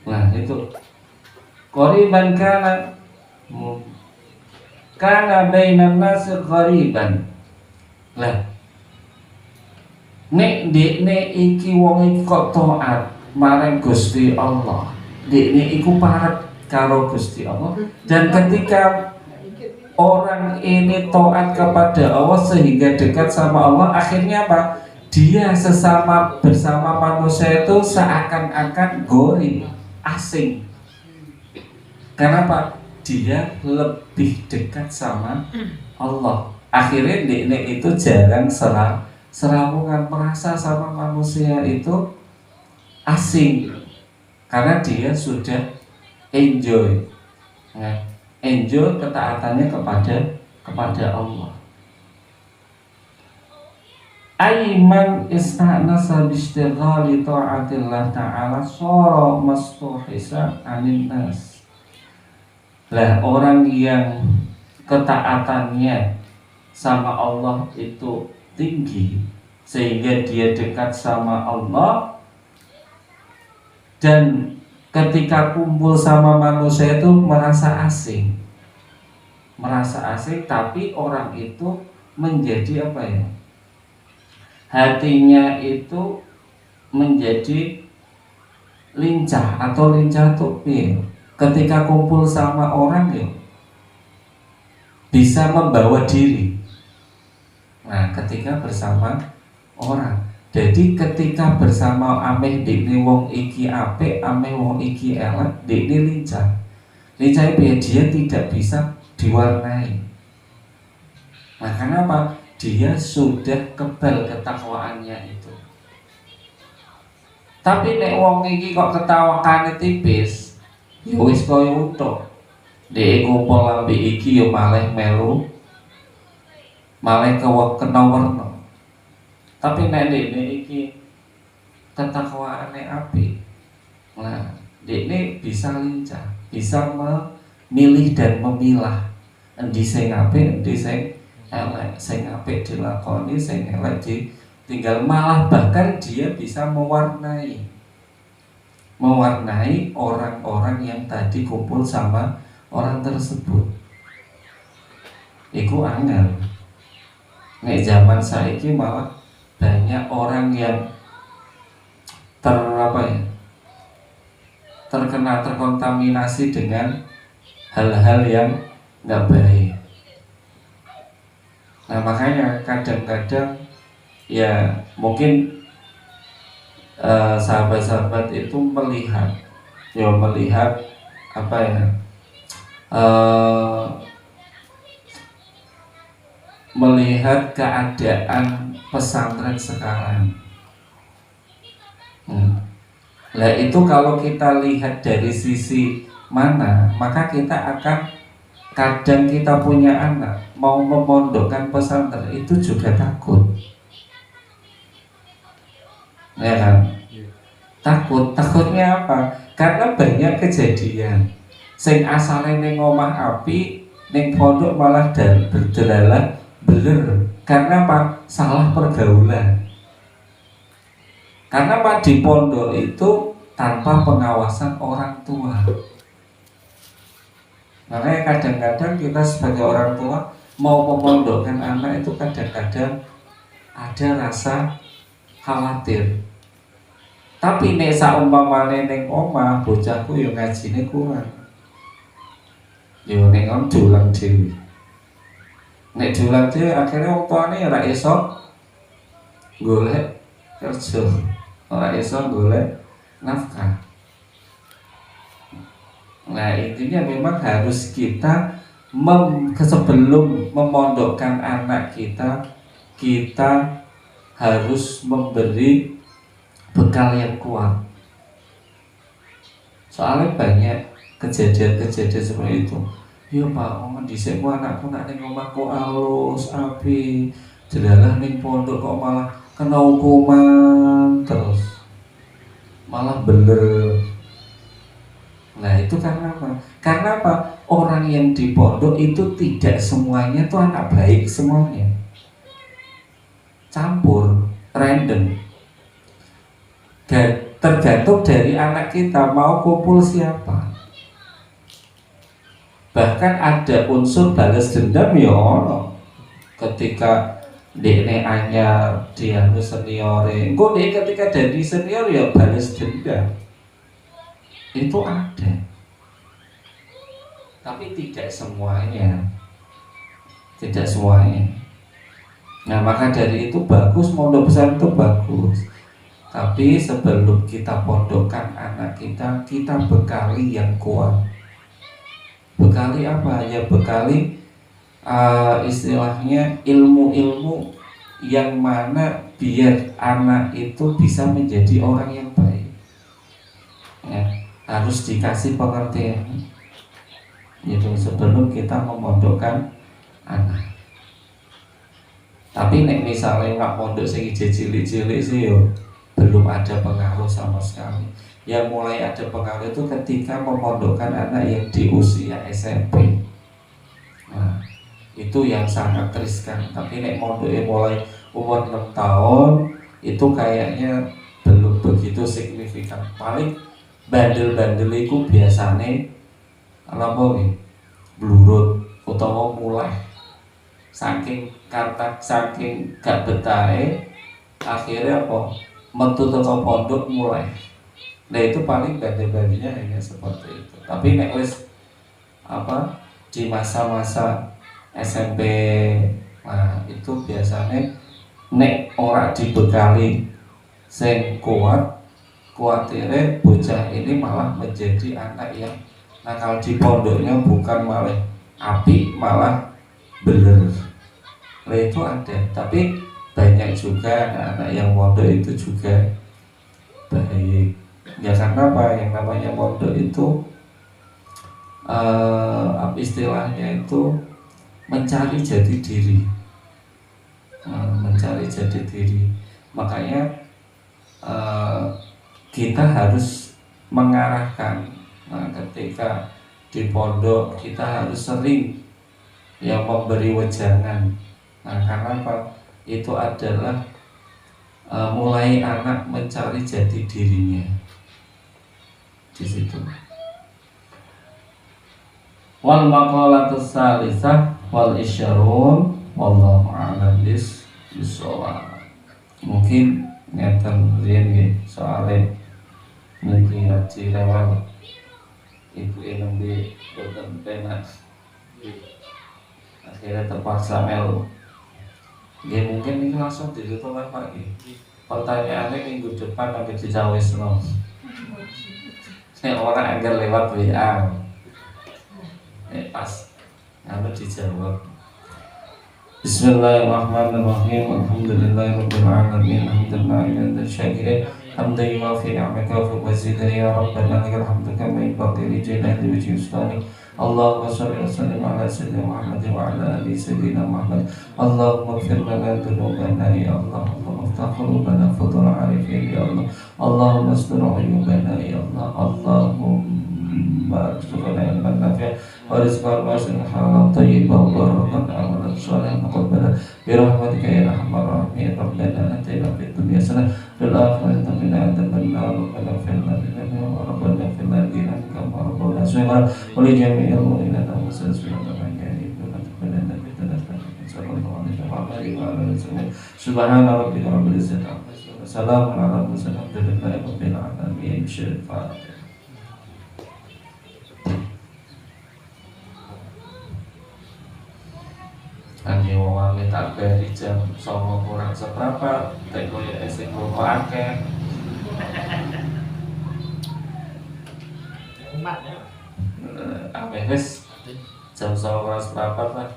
Nah itu qariban kana bainan nas qariban. Lah nek dekne iki wong iki kok taat marang Gusti Allah, dekne iku parek karo Gusti Allah, dan ketika orang ini taat kepada Allah sehingga dekat sama Allah, akhirnya apa? Dia bersama manusia itu seakan-akan gori, asing. Kenapa? Dia lebih dekat sama Allah. Akhirnya dia itu jarang seramungan, merasa sama manusia itu asing, karena dia sudah enjoy ketaatannya kepada Allah. Aiman istanasa bistighali ta'atillah ta'ala sara mastuhisa anin nas. Lah orang yang ketaatannya sama Allah itu tinggi sehingga dia dekat sama Allah, dan ketika kumpul sama manusia itu merasa asing, tapi orang itu menjadi apa ya? Hatinya itu menjadi lincah atau lincah tuh ya. Ketika kumpul sama orang ya bisa membawa diri. Nah, ketika bersama orang, jadi ketika bersama ameh dekne wong iki apik, ameh wong iki elek, dekne lincah. Lincah dia tidak bisa diwarnai. Nah, kenapa? Dia sudah kebal ketakwaannya itu. Tapi nek wong iki kok ketawakane tipis, ya wis koyo utuk. Dhek kumpul lambe iki ya malah melu, malah kena werna. Tapi nek dekne iki ketakwaane apik, nah dekne bisa lincah, bisa memilih dan memilah endi sing apik, endi sing elek, sing apik dilakoni, sing elek ditinggal. Malah bahkan dia bisa mewarnai orang-orang yang tadi kumpul sama orang tersebut. Iku angel. Nek zaman saiki malah banyak orang yang terkontaminasi dengan hal-hal yang nggak baik. Nah, makanya kadang-kadang ya mungkin sahabat-sahabat itu melihat melihat keadaan pesantren sekarang. Lah itu kalau kita lihat dari sisi mana, maka kita akan, kadang kita punya anak mau memondokkan pesantren itu juga takut. ya kan? Iya. Takutnya apa? Karena banyak kejadian sing asale ning omah api ning pondok malah berdelalah beler. Karena apa? Salah pergaulan. Karena apa? Di pondok itu tanpa pengawasan orang tua. Makanya kadang-kadang kita sebagai orang tua mau memondokkan anak itu kadang-kadang ada rasa khawatir. Tapi nek saumpamane ning omah bocahku yo ngajine kurang. Yo nek on dolan dhewe. Nek dolan dhewe akhirnya wong tuane ora iso golek kerja, ora iso golek nafkah. Nah intinya memang harus kita sebelum memondokkan anak kita, kita harus memberi bekal yang kuat. Soalnya banyak kejadian-kejadian seperti itu. Ya Pak, ngomong dhisik ku anakku nak ning omahku alus, api, jelalah ning pondok kok malah kena hukuman terus. Malah beler. Nah itu karena apa? Karena apa? Orang yang di pondok itu tidak semuanya tuh anak baik semuanya. Campur, random. Tergantung dari anak kita mau kumpul siapa. Bahkan ada unsur balas dendam ya ono. Ketika dekne anyar dia seniore, kok dia ketika jadi senior ya balas dendam. Itu ada, tapi tidak semuanya. Nah maka dari itu bagus, pondok pesantren itu bagus. Tapi sebelum kita pondokkan anak kita, kita bekali yang kuat. Bekali apa? Ya bekali istilahnya ilmu-ilmu yang mana biar anak itu bisa menjadi orang yang baik. Ya, harus dikasih pengertian itu sebelum kita memondokkan anak. Tapi nek misalnya nggak pondok sing cilik-cilik sih yo belum ada pengaruh sama sekali. Yang mulai ada pengaruh itu ketika memondokkan anak yang di usia SMP. Nah, itu yang sangat riskan. Tapi nek mondoknya mulai umur 6 tahun itu kayaknya belum begitu signifikan. Paling bandel-bandel itu biasanya apa nih? Blurut utawa mulai saking gak betahe akhirnya apa? Metu teko pondok mulai. Nah itu paling bandel-bandelnya hanya seperti itu. Tapi nek wis apa di masa-masa SMP, nah itu biasanya nek ora dibekali sing kuatirnya bocah ini malah menjadi anak yang nakal di pondoknya, bukan malah api, malah beler. Nah itu ada, tapi banyak juga anak-anak yang pondok itu juga baik. Ya karena apa? Yang namanya pondok itu istilahnya itu mencari jati diri, makanya kita harus mengarahkan. Ketika di pondok kita harus sering yang memberi wejangan. Karena apa? Itu adalah mulai anak mencari jati dirinya di situ. Wal maqalatus salisah wal isyarun wallahu a'lam bissawab. Mungkin ngeten riyen nggih soalé niki ngaji lewat ibu nembe boten penak. Akhirnya terpaksa melu. Ya mungkin ini langsung ditutup Pak. Pertanyaannya minggu depan nanti dijawabno. Saya orang agar lewat WA. Pas nanti dijawab. Bismillahirrahmanirrahim. Alhamdulillahirabbil alamin. Hamdan syakirin. Hamdan yuwafi ni'maka wa yazid ya rabbana lakal hamdu kama yanbaghi li jalali بوجه sultani. اللهم صل وسلم على سيدنا محمد وعلى ال سيدنا محمد. اللهم اغفر لنا ذنوبنا يا الله. اللهم افتح قلوبنا فضل عارفين يا الله. اللهم استر عيوبنا يا الله. اللهم ارزقنا علما نافعا ورزقا واسعا حلالا طيبا مباركا عملا صالحا مقبلا برحمتك يا ارحم الراحمين. ربنا اتنا في الدنيا حسنه في الاخره قنا عذاب النار. ربنا اغفر لنا وربنا اغفر لنا كما ربنا صغيرا ولجميع المؤمنين والمسلمين والمجاهدين ونتقبلنا صلى الله عليه وعلى اله وسلم. سبحان ربك رب العزه عما يصفون وسلام على المرسلين والحمد لله رب العالمين. الفاتحه. Kangge wong wali takbir di jam 09.00 kurang seberapa, teko ya sing ngono akeh. Ameh wis jam 09.00 kurang seberapa, Pak.